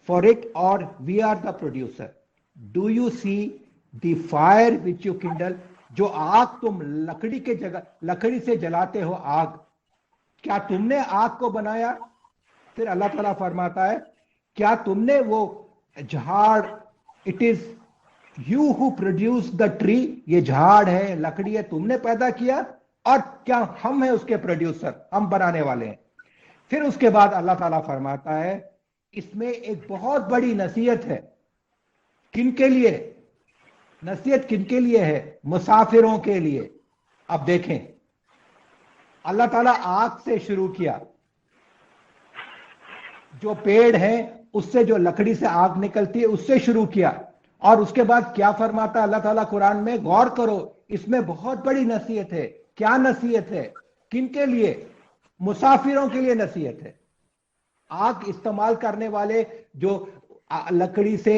for it, or we are the producer? Do you see the fire which you kindle? जो आग तुम लकड़ी के जगह लकड़ी से जलाते हो आग, क्या तुमने आग को बनाया? फिर अल्लाह ताला फरमाता है, क्या तुमने वो झाड़, it is you who produce the tree, ये झाड़ है, लकड़ी है, तुमने पैदा किया, और क्या हम हैं उसके प्रोड्यूसर, हम बनाने वाले हैं। फिर उसके बाद अल्लाह ताला फरमाता है, इसमें एक बहुत बड़ी नसीहत है। किनके लिए नसीहत? किनके लिए है? मुसाफिरों के लिए। अब देखें, अल्लाह ताला आग से शुरू किया, जो पेड़ है उससे, जो लकड़ी से आग निकलती है उससे शुरू किया, और उसके बाद क्या फरमाता है अल्लाह ताला कुरान में? गौर करो, इसमें बहुत बड़ी नसीहत है। क्या नसीहत है? किनके लिए? मुसाफिरों के लिए नसीहत है। आग इस्तेमाल करने वाले जो लकड़ी से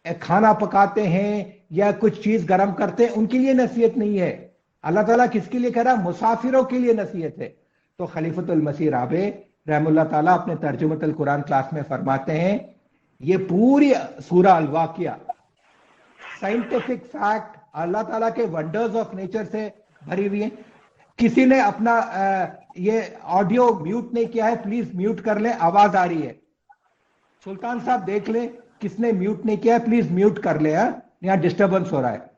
खाना पकाते हैं या कुछ चीज गर्म करते हैं, उनके लिए नसीहत नहीं है। अल्लाह ताला किसके लिए कह रहा है? मुसाफिरों के लिए नसीहत है। तो खलीफतुल मसीह राबे रहमुल्लाह ताला अपने तर्जुमतुल कुरान क्लास में फरमाते हैं, ये पूरी सूरा अल वाक़िया साइंटिफिक फैक्ट, अल्लाह ताला के वंडर्स ऑफ नेचर से भरी हुई है। किसी ने अपना ये ऑडियो म्यूट नहीं किया है, प्लीज म्यूट कर ले, आवाज आ रही है। सुल्तान साहब देख ले, किसने म्यूट नहीं किया है, प्लीज म्यूट कर ले, यहां डिस्टर्बेंस हो रहा है।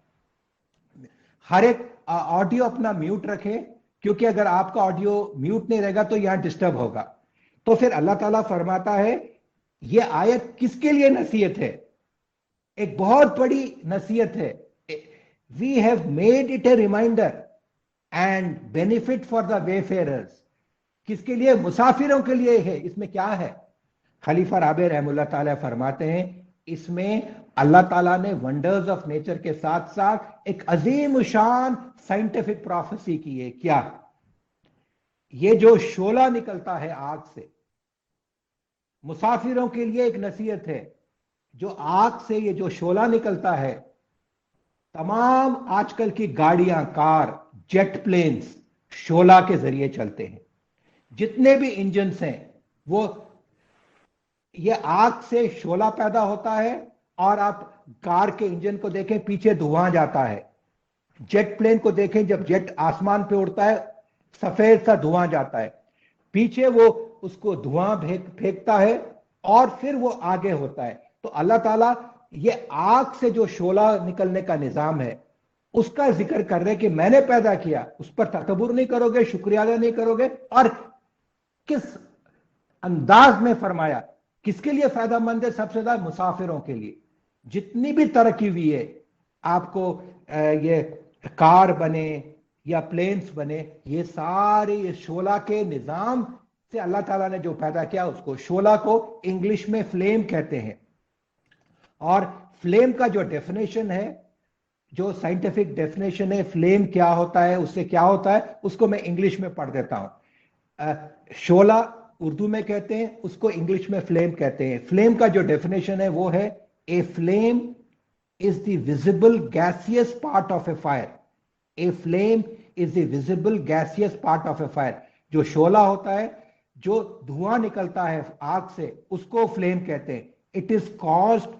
हर एक ऑडियो अपना म्यूट रखे, क्योंकि अगर आपका ऑडियो म्यूट नहीं रहेगा तो यहां डिस्टर्ब होगा। तो फिर अल्लाह ताला फरमाता है, ये आयत किसके लिए नसीहत है? एक बहुत बड़ी नसीहत है। We have made it a reminder and benefit for the wayfarers. किसके लिए? मुसाफिरों के लिए है। इसमें क्या है? खलीफा राबे रहमुल्लाह ताला फरमाते हैं, इसमें अल्लाह ताला ने वंडर्स ऑफ नेचर के साथ साथ एक अजीम शान साइंटिफिक प्रोफेसी की है। क्या? ये जो शोला निकलता है आग से, मुसाफिरों के लिए एक नसीहत है जो आग से ये जो शोला निकलता है, तमाम आजकल की गाड़ियां, कार, जेट प्लेन्स शोला के जरिए चलते हैं। जितने भी इंजन्स हैं वो, ये आग से शोला पैदा होता है। और आप कार के इंजन को देखें, पीछे धुआं जाता है। जेट प्लेन को देखें, जब जेट आसमान पे उड़ता है सफेद सा धुआं जाता है, पीछे वो उसको धुआं फेंकता है और फिर वो आगे होता है। तो अल्लाह ताला ये आग से जो शोला निकलने का निजाम है उसका जिक्र कर रहे कि मैंने पैदा किया, उस पर तकब्बुर नहीं करोगे, शुक्रिया अदा नहीं करोगे, और किस अंदाज में फरमाया। किसके लिए फायदेमंद है? सबसे ज्यादा मुसाफिरों के लिए। जितनी भी तरक्की हुई है, आपको ये कार बने या प्लेन्स बने, ये सारे ये शोला के निजाम से अल्लाह ताला ने जो पैदा किया उसको, शोला को इंग्लिश में फ्लेम कहते हैं। और फ्लेम का जो डेफिनेशन है, जो साइंटिफिक डेफिनेशन है फ्लेम क्या होता है, उससे क्या होता है, उसको मैं इंग्लिश में पढ़ देता हूं। शोला उर्दू में कहते हैं, उसको इंग्लिश में फ्लेम कहते हैं। फ्लेम का जो डेफिनेशन है वो है, a flame is the visible gaseous part of a fire. A flame is the visible gaseous part of a fire. जो शोला होता है, जो धुआं निकलता है आग से, उसको फ्लेम कहते हैं। It is caused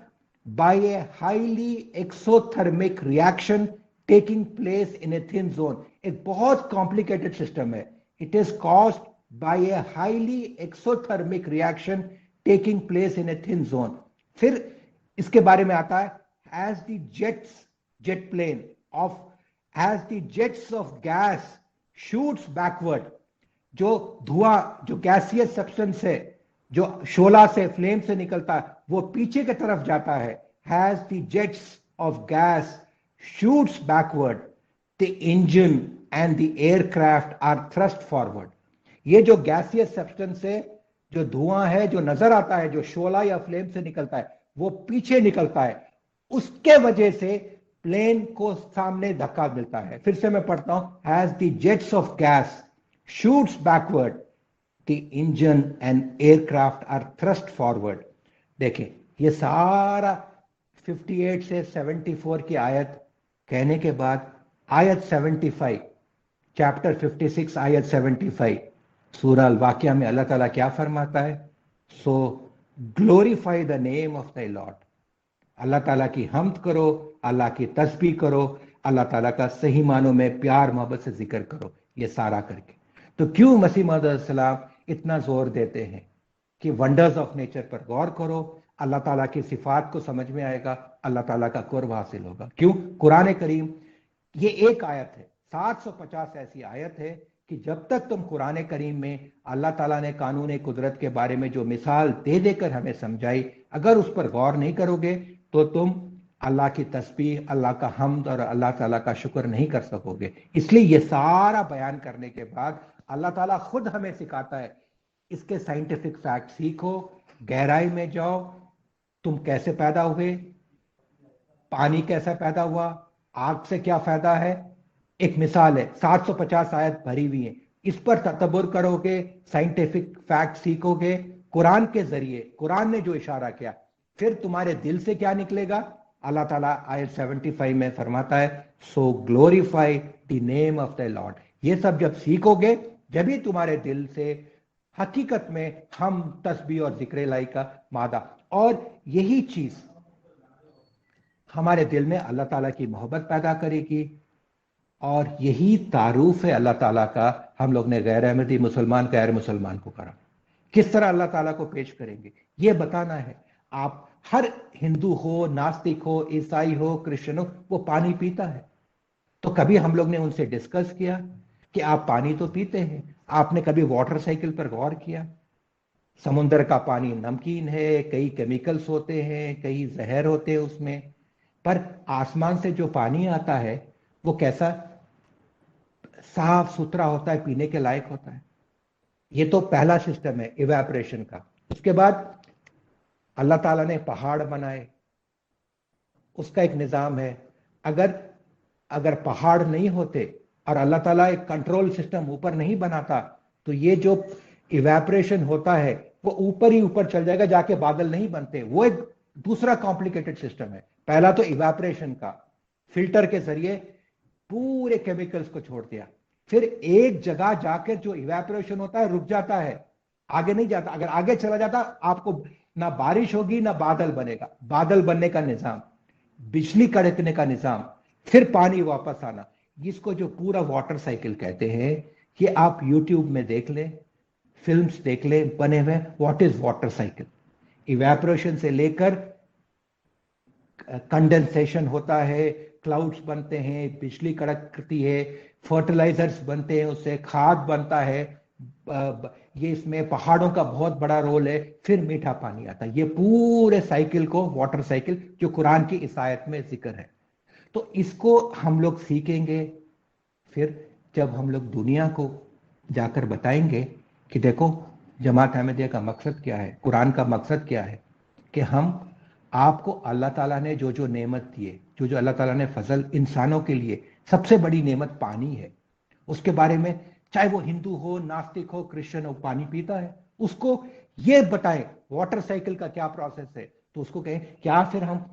by a highly exothermic reaction taking place in a thin zone. एक बहुत complicated system है। It is caused by a highly exothermic reaction taking place in a thin zone. फिर इसके बारे में आता है, as the jets of gas shoots backward, जो धुआं, जो गैसियस सब्सटेंस है, जो शोला से, फ्लेम से निकलता है, वो पीछे की तरफ जाता है। as the jets of gas shoots backward, the engine and the aircraft are thrust forward. ये जो गैसियस सब्सटेंस है, जो धुआं है, जो नजर आता है, जो शोला या फ्लेम से निकलता है, वो पीछे निकलता है। उसके वजह से प्लेन को सामने धक्का मिलता है। फिर से मैं पढ़ता हूं, as the jets of gas shoots backward, the engine and aircraft are thrust forward. देखें, ये सारा 58 से 74 की आयत कहने के बाद आयत 75, चैप्टर 56 आयत 75 सूरह अल वाक़िया में अल्लाह ताला क्या फरमाता है? So glorify the name of the lord. अल्लाह ताला की हम्द करो, अल्लाह की तस्बीह करो, अल्लाह ताला का सही मानों में प्यार मोहब्बत से जिक्र करो। ये सारा करके तो क्यों मसीह मौऊद अलैहिस्सलाम इतना जोर देते हैं कि वंडर्स ऑफ नेचर पर गौर करो, अल्लाह ताला की सिफात को समझ में आएगा, अल्लाह ताला का कुर्ब हासिल होगा। क्यों? कुरान करीम ये एक आयत है, 750 ऐसी आयत है कि जब तक तुम कुरान करीम में अल्लाह ताला ने कानून कुदरत के बारे में जो मिसाल दे देकर हमें समझाई, अगर उस पर गौर नहीं करोगे तो तुम अल्लाह की तस्बीह, अल्लाह का हम्द और अल्लाह ताला का शुक्र नहीं कर सकोगे। इसलिए ये सारा बयान करने के बाद अल्लाह ताला खुद हमें सिखाता है, इसके साइंटिफिक फैक्ट सीखो, गहराई में जाओ, तुम कैसे पैदा हुए, पानी कैसा पैदा हुआ, आग से क्या फायदा है। एक मिसाल है, 750 आयत भरी हुई है, इस पर तदब्बर करोगे, साइंटिफिक फैक्ट सीखोगे कुरान के जरिए, कुरान ने जो इशारा किया, फिर तुम्हारे दिल से क्या निकलेगा? अल्लाह ताला आयत 75 में फरमाता है, so glorify the name of the lord. ये सब जब सीखोगे, जब ही तुम्हारे दिल से हकीकत में हम तस्बीह और जिक्र इलाही का मादा, और यही चीज हमारे दिल में अल्लाह ताला की मोहब्बत पैदा करेगी। और यही तारुफ है अल्लाह ताला का। हम लोग ने गैर अहमदी मुसलमान गैर मुसलमान को करा, किस तरह अल्लाह ताला को पेश करेंगे ये बताना है। आप हर हिंदू हो, नास्तिक हो, ईसाई हो, क्रिश्चियन हो, वो पानी पीता है। तो कभी हम लोग ने उनसे डिस्कस किया कि आप पानी तो पीते हैं, आपने कभी वाटर साइकिल पर गौर किया? समुद्र का पानी नमकीन है, कई केमिकल्स होते हैं, कई जहर होते हैं उसमें, पर आसमान से जो पानी आता है वो कैसा साफ सुथरा होता है, पीने के लायक होता है। ये तो पहला सिस्टम है इवेपोरेशन का। उसके बाद अल्लाह ताला ने पहाड़ बनाए, उसका एक निजाम है। अगर पहाड़ नहीं होते और अल्लाह ताला एक कंट्रोल सिस्टम ऊपर नहीं बनाता, तो ये जो इवेपोरेशन होता है वो ऊपर ही ऊपर चल जाएगा, जाके बादल नहीं बनते। वो एक दूसरा कॉम्प्लिकेटेड सिस्टम है। पहला तो इवेपोरेशन का, फिल्टर के जरिए पूरे केमिकल्स को छोड़ दिया, फिर एक जगह जाकर जो इवेपोरेशन होता है रुक जाता है, आगे नहीं जाता। अगर आगे चला जाता आपको ना बारिश होगी ना बादल बनेगा, बादल बनने का निजाम, बिजली कड़कने का निजाम, फिर पानी वापस आना, इसको जो पूरा वाटर साइकिल कहते हैं। ये आप यूट्यूब में देख लें, फिल्म्स देख लें बने हुए, what is water cycle. Evaporation से लेकर कंडेंसेशन होता है, क्लाउड्स बनते हैं, बिजली कड़कती है, फर्टिलाइजर्स बनते हैं, उससे खाद बनता है, ये इसमें पहाड़ों का बहुत बड़ा रोल है, फिर मीठा पानी आता है। ये पूरे साइकिल को वाटर साइकिल जो कुरान की इस आयत में जिक्र है, तो इसको हम लोग सीखेंगे। फिर जब हम लोग दुनिया को जाकर बताएंगे कि देखो जमात अहमदिया का मकसद क्या है, कुरान का मकसद क्या है, कि हम आपको अल्लाह ताला ने जो जो नेमत दिए, जो जो अल्लाह ताला ने फजल इंसानों के लिए, सबसे बड़ी नेमत पानी है, उसके बारे में चाहे वो हिंदू हो, नास्तिक हो, क्रिश्चियन हो, पानी पीता है, उसको ये बताएं वाटर साइकिल का क्या प्रोसेस है। तो उसको कहें क्या, फिर हम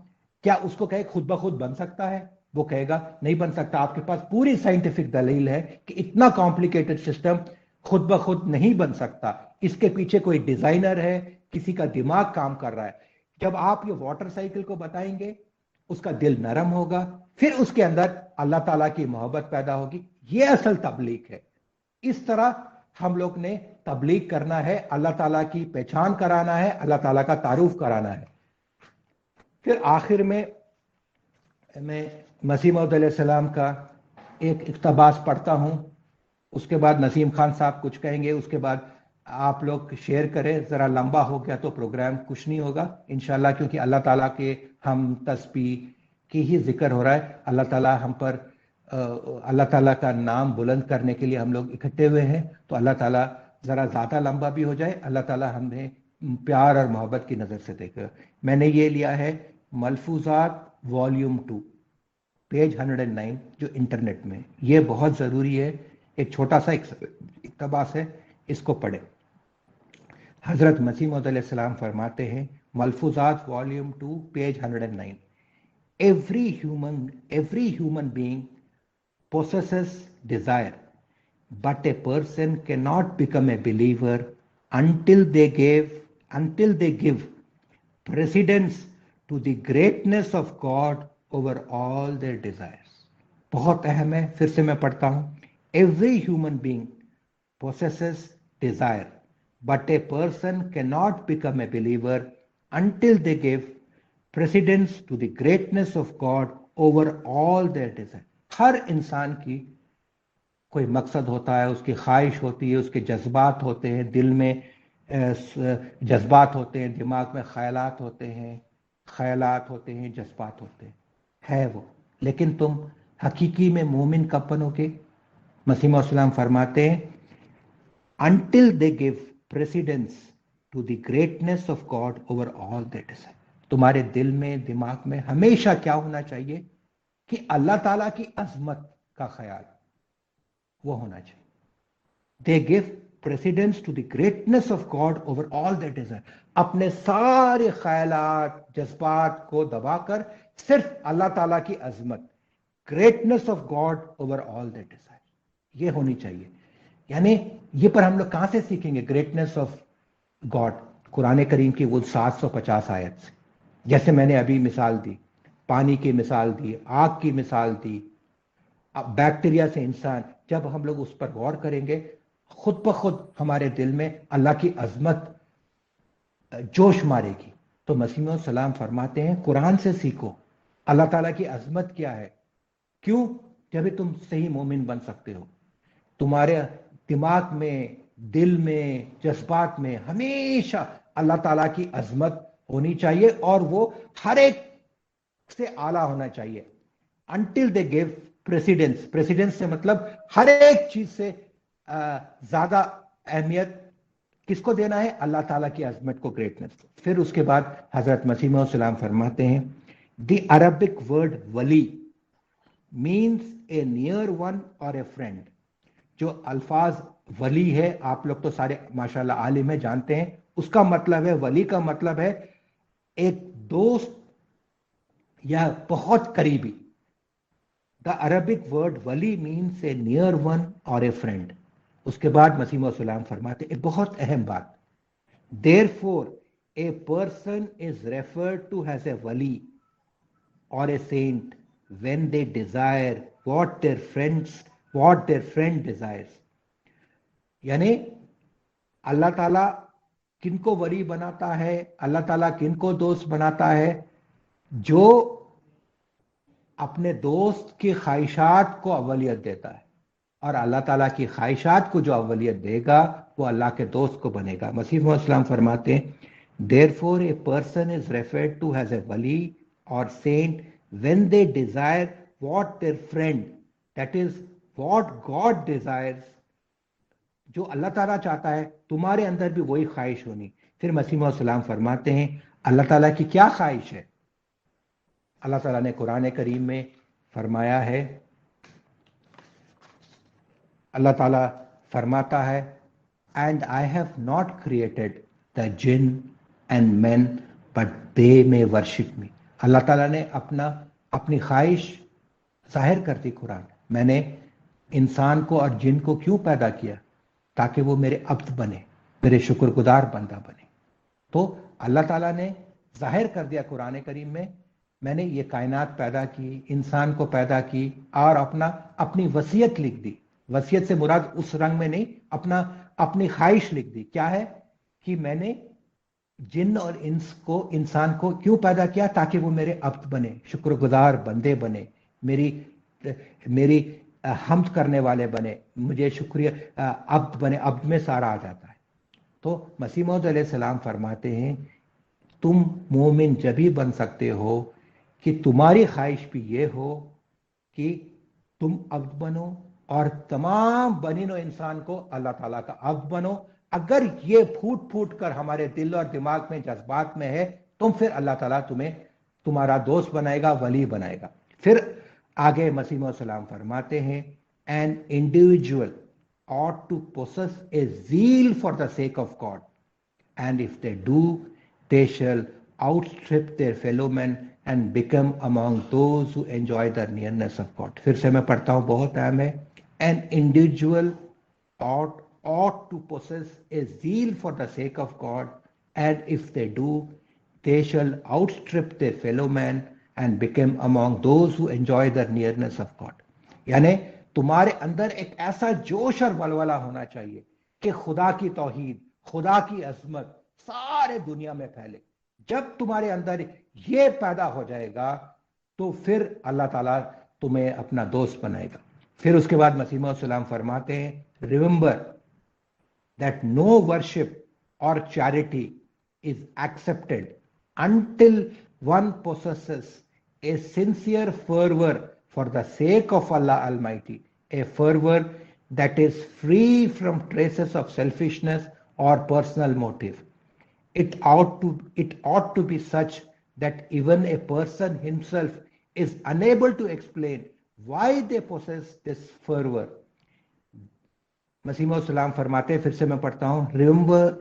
क्या उसको कहें खुद ब खुद बन सकता है, वो कहेगा नहीं बन सकता। आपके पास पूरी साइंटिफिक दलील है कि इतना कॉम्प्लिकेटेड सिस्टम खुद ब खुद नहीं बन सकता, इसके पीछे कोई डिजाइनर है, किसी का दिमाग काम कर रहा है। जब आप ये वाटर साइकिल को बताएंगे, उसका दिल नरम होगा, फिर उसके अंदर अल्लाह ताला की मोहब्बत पैदा होगी। ये असल तबलीग है। इस तरह हम लोग ने तबलीग करना है, अल्लाह ताला की पहचान कराना है, अल्लाह ताला का तारुफ कराना है। फिर आखिर में मैं मसीह मौद अलैहिस्सलाम का एक इक़्तिबास पढ़ता हूं, उसके बाद नसीम खान साहब कुछ कहेंगे, उसके बाद आप लोग शेयर करें। जरा लंबा हो गया तो प्रोग्राम कुछ नहीं होगा इंशाल्लाह, क्योंकि अल्लाह ताला के हम तस्बीह की ही जिक्र हो रहा है। अल्लाह ताला हम पर अल्लाह ताला का नाम बुलंद करने के लिए हम लोग इकट्ठे हुए हैं, तो अल्लाह ताला जरा ज्यादा लंबा भी हो जाए, अल्लाह ताला हमें प्यार और मोहब्बत की नजर से देखे। मैंने ये लिया है मलफूजात वॉल्यूम 2 पेज 109 जो इंटरनेट में, ये बहुत जरूरी है। एक छोटा सा इक़्तिबास है, इसको पढ़े। हजरत मसीह मौद अलैहिस्सलाम फरमाते हैं, मलफूजात volume 2 page 109, every human being possesses desire, but a person cannot become a believer until they give precedence to the greatness of God over all their desires. बहुत अहम है, फिर से मैं पढ़ता हूं। Every human being possesses desire, but a person cannot become a believer until they give precedence to the greatness of God over all their desire. हर इंसान की कोई मकसद होता है, उसकी ख्वाहिश होती है, उसके जज्बात होते हैं, दिल में जज्बात होते हैं, दिमाग में ख्यालात होते हैं, जज्बात होते हैं, है वो। लेकिन तुम हकीकी में मोमिन कब बनोगे? मसीह मौद फरमाते हैं, until they give precedence to the greatness of God over all their desire. तुम्हारे दिल में, दिमाग में हमेशा क्या होना चाहिए कि अल्लाह ताला की अजमत का ख्याल वो होना चाहिए। They give precedence to the greatness of God over all that desire. अपने सारे ख्यालात, जज्बात को दबाकर सिर्फ अल्लाह ताला की अजमत, greatness of God over all that desire, ये होनी चाहिए। यानी ये पर हम लोग कहां से सीखेंगे ग्रेटनेस ऑफ गॉड? कुरान करीम की वो 750 आयत से। जैसे मैंने अभी मिसाल दी, पानी की मिसाल दी, आग की मिसाल दी, बैक्टीरिया से इंसान, जब हम लोग उस पर गौर करेंगे, खुद ब खुद हमारे दिल में अल्लाह की अजमत जोश मारेगी। तो मसीह सलाम फरमाते हैं, कुरान से सीखो अल्लाह ताला की अजमत क्या है। क्यों? जब तुम सही मोमिन बन सकते हो। तुम्हारे दिमाग में, दिल में, जज्बात में हमेशा अल्लाह ताला की अजमत होनी चाहिए, और वो हर एक से आला होना चाहिए। Until they give precedence, precedence से मतलब हर एक चीज से ज्यादा अहमियत किसको देना है? अल्लाह ताला की अजमत को, ग्रेटनेस। फिर उसके बाद हजरत मसीह मौद सलाम फरमाते हैं, the Arabic word Wali means A near one और ए फ्रेंड। जो अल्फाज वली है, आप लोग तो सारे माशाल्लाह आलिम है, जानते हैं, उसका मतलब है, वली का मतलब है एक दोस्त या बहुत करीबी. The Arabic word Wali means A near one और ए फ्रेंड. उसके बाद मसीह मौद सलाम फरमाते एक बहुत अहम बात, therefore a person is referred to as a wali or a saint when they desire what their friend desires. यानी अल्लाह ताला किनको वली बनाता है, अल्लाह ताला किनको दोस्त बनाता है? जो अपने दोस्त की ख्वाहिशात को अवलियत देता है, और अल्लाह ताला की ख्वाहिशात को जो अवलियत देगा वो अल्लाह के दोस्त को बनेगा. मसीह मौद सलाम फरमाते हैं therefore a person is referred to as a wali or saint when they desire what their friend, that is what God desires. जो अल्लाह ताला चाहता है तुम्हारे अंदर भी वही ख्वाहिश होनी. फिर मसीह मौद सलाम फरमाते हैं अल्लाह ताला की क्या ख्वाहिश है? अल्लाह ताला ने कुरान करीम में फरमाया है, अल्लाह ताला फरमाता है and I have not created the jinn and men but they may worship me. अल्लाह ताला ने अपनी ख्वाहिश जाहिर कर दी कुरान. मैंने इंसान को और जिन को क्यों पैदा किया? ताकि वो मेरे अब्द बने, मेरे शुक्रगुजार बंदा बने. तो अल्लाह ताला ने जाहिर कर दिया कुरान करीम में, मैंने ये कायनात पैदा की, इंसान को पैदा की और अपनी वसीयत लिख दी. वसीयत से मुराद उस रंग में नहीं, अपनी ख्वाहिश लिख दी. क्या है कि मैंने जिन और इंसान को क्यों पैदा किया? ताकि वो मेरे अब्द बने, शुक्रगुजार बंदे बने, मेरी हम्द करने वाले बने, मुझे शुक्रिया अब्द बने. अब्द में सारा आ जाता है. तो मसीह मौद अलैहिस्सलाम फरमाते हैं तुम मोमिन जभी बन सकते हो कि तुम्हारी ख्वाहिश भी ये हो कि तुम अब्द बनो और तमाम बनीनो इंसान को अल्लाह ताला का अब्द बनो. अगर ये फूट फूट कर हमारे दिल और दिमाग में, जज्बात में है, तो फिर अल्लाह ताला तुम्हें तुम्हारा दोस्त बनाएगा, वली बनाएगा. फिर आगे मसीह मौद सलाम फरमाते हैं an individual ought to possess a zeal for the sake of God, and if they do, they shall outstrip their fellow men and become among those who enjoy the nearness of God. फिर से मैं पढ़ता हूं, बहुत अहम है. An individual ought to possess a zeal for the sake of God, and if they do, they shall outstrip their fellow men and become among those who enjoy the nearness of God. यानी तुम्हारे अंदर एक ऐसा जोश और वलवला होना चाहिए कि खुदा की तौहीद, खुदा की अजमत सारे दुनिया में फैले. जब तुम्हारे अंदर ये पैदा हो जाएगा तो फिर अल्लाह ताला तुम्हें अपना दोस्त बनाएगा. फिर उसके बाद मसीह मौद सलाम फरमाते हैं रिमेंबर दैट नो वर्शिप और charity is accepted until one possesses a sincere fervor for the sake of Allah Almighty, a fervor that is free from traces of selfishness or personal motive. It ought to be such that even a person himself is unable to explain why they possess this fervor. मसीह मौद सलाम फरमाते हैं, फिर से मैं पढ़ता हूं,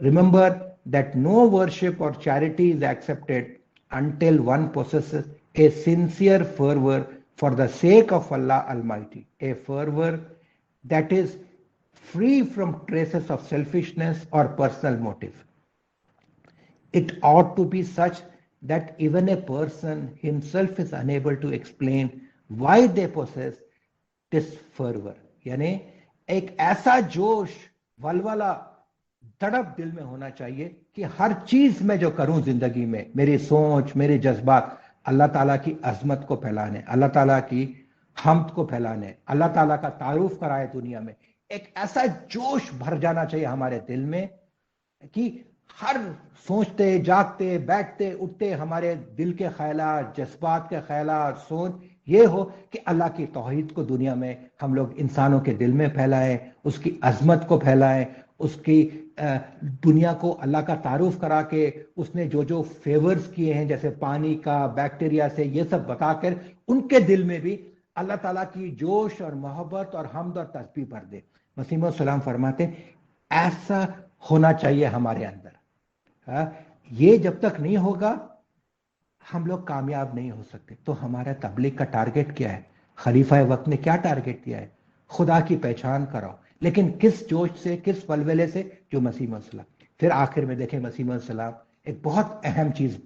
remember that no worship or charity is accepted until one possesses a sincere fervor for the sake of Allah Almighty, a fervor that is free from traces of selfishness or personal motive. It ought to be such that even a person himself is unable to explain why they possess this fervor. यानी एक ऐसा जोश, वलवला, तड़प दिल में होना चाहिए कि हर चीज में जो करूं जिंदगी में, मेरी सोच, मेरे जज्बात अल्लाह ताला की अजमत को फैलाने, अल्लाह ताला की हम्द को फैलाने, अल्लाह ताला का तारुफ कराए दुनिया में. एक ऐसा जोश भर जाना चाहिए हमारे दिल में कि हर सोचते, जागते, बैठते, उठते हमारे दिल के ख्यालात, जज्बात के ख्यालात, सोच ये हो कि अल्लाह की तौहीद को दुनिया में हम लोग इंसानों के दिल में फैलाएं, उसकी अजमत को फैलाएं, उसकी दुनिया को अल्लाह का तारुफ करा के उसने जो जो फेवर्स किए हैं, जैसे पानी का, बैक्टीरिया से, ये सब बताकर उनके दिल में भी अल्लाह ताला की जोश और मोहब्बत और हम्द और तस्बीह भर दे. मसीह मौद सलाम फरमाते ऐसा होना चाहिए हमारे अंदर. ये जब तक नहीं होगा ہم لوگ کامیاب نہیں ہو سکتے. تو ہمارا تبلیغ کا ٹارگٹ کیا ہے؟ خلیفہ وقت نے کیا ٹارگٹ دیا ہے؟ خدا کی پہچان کراؤ. لیکن کس جوش سے، کس ولولے سے؟ جو مسیح موعود السلام. پھر آخر میں دیکھیں مسیح موعود السلام ایک بہت اہم چیز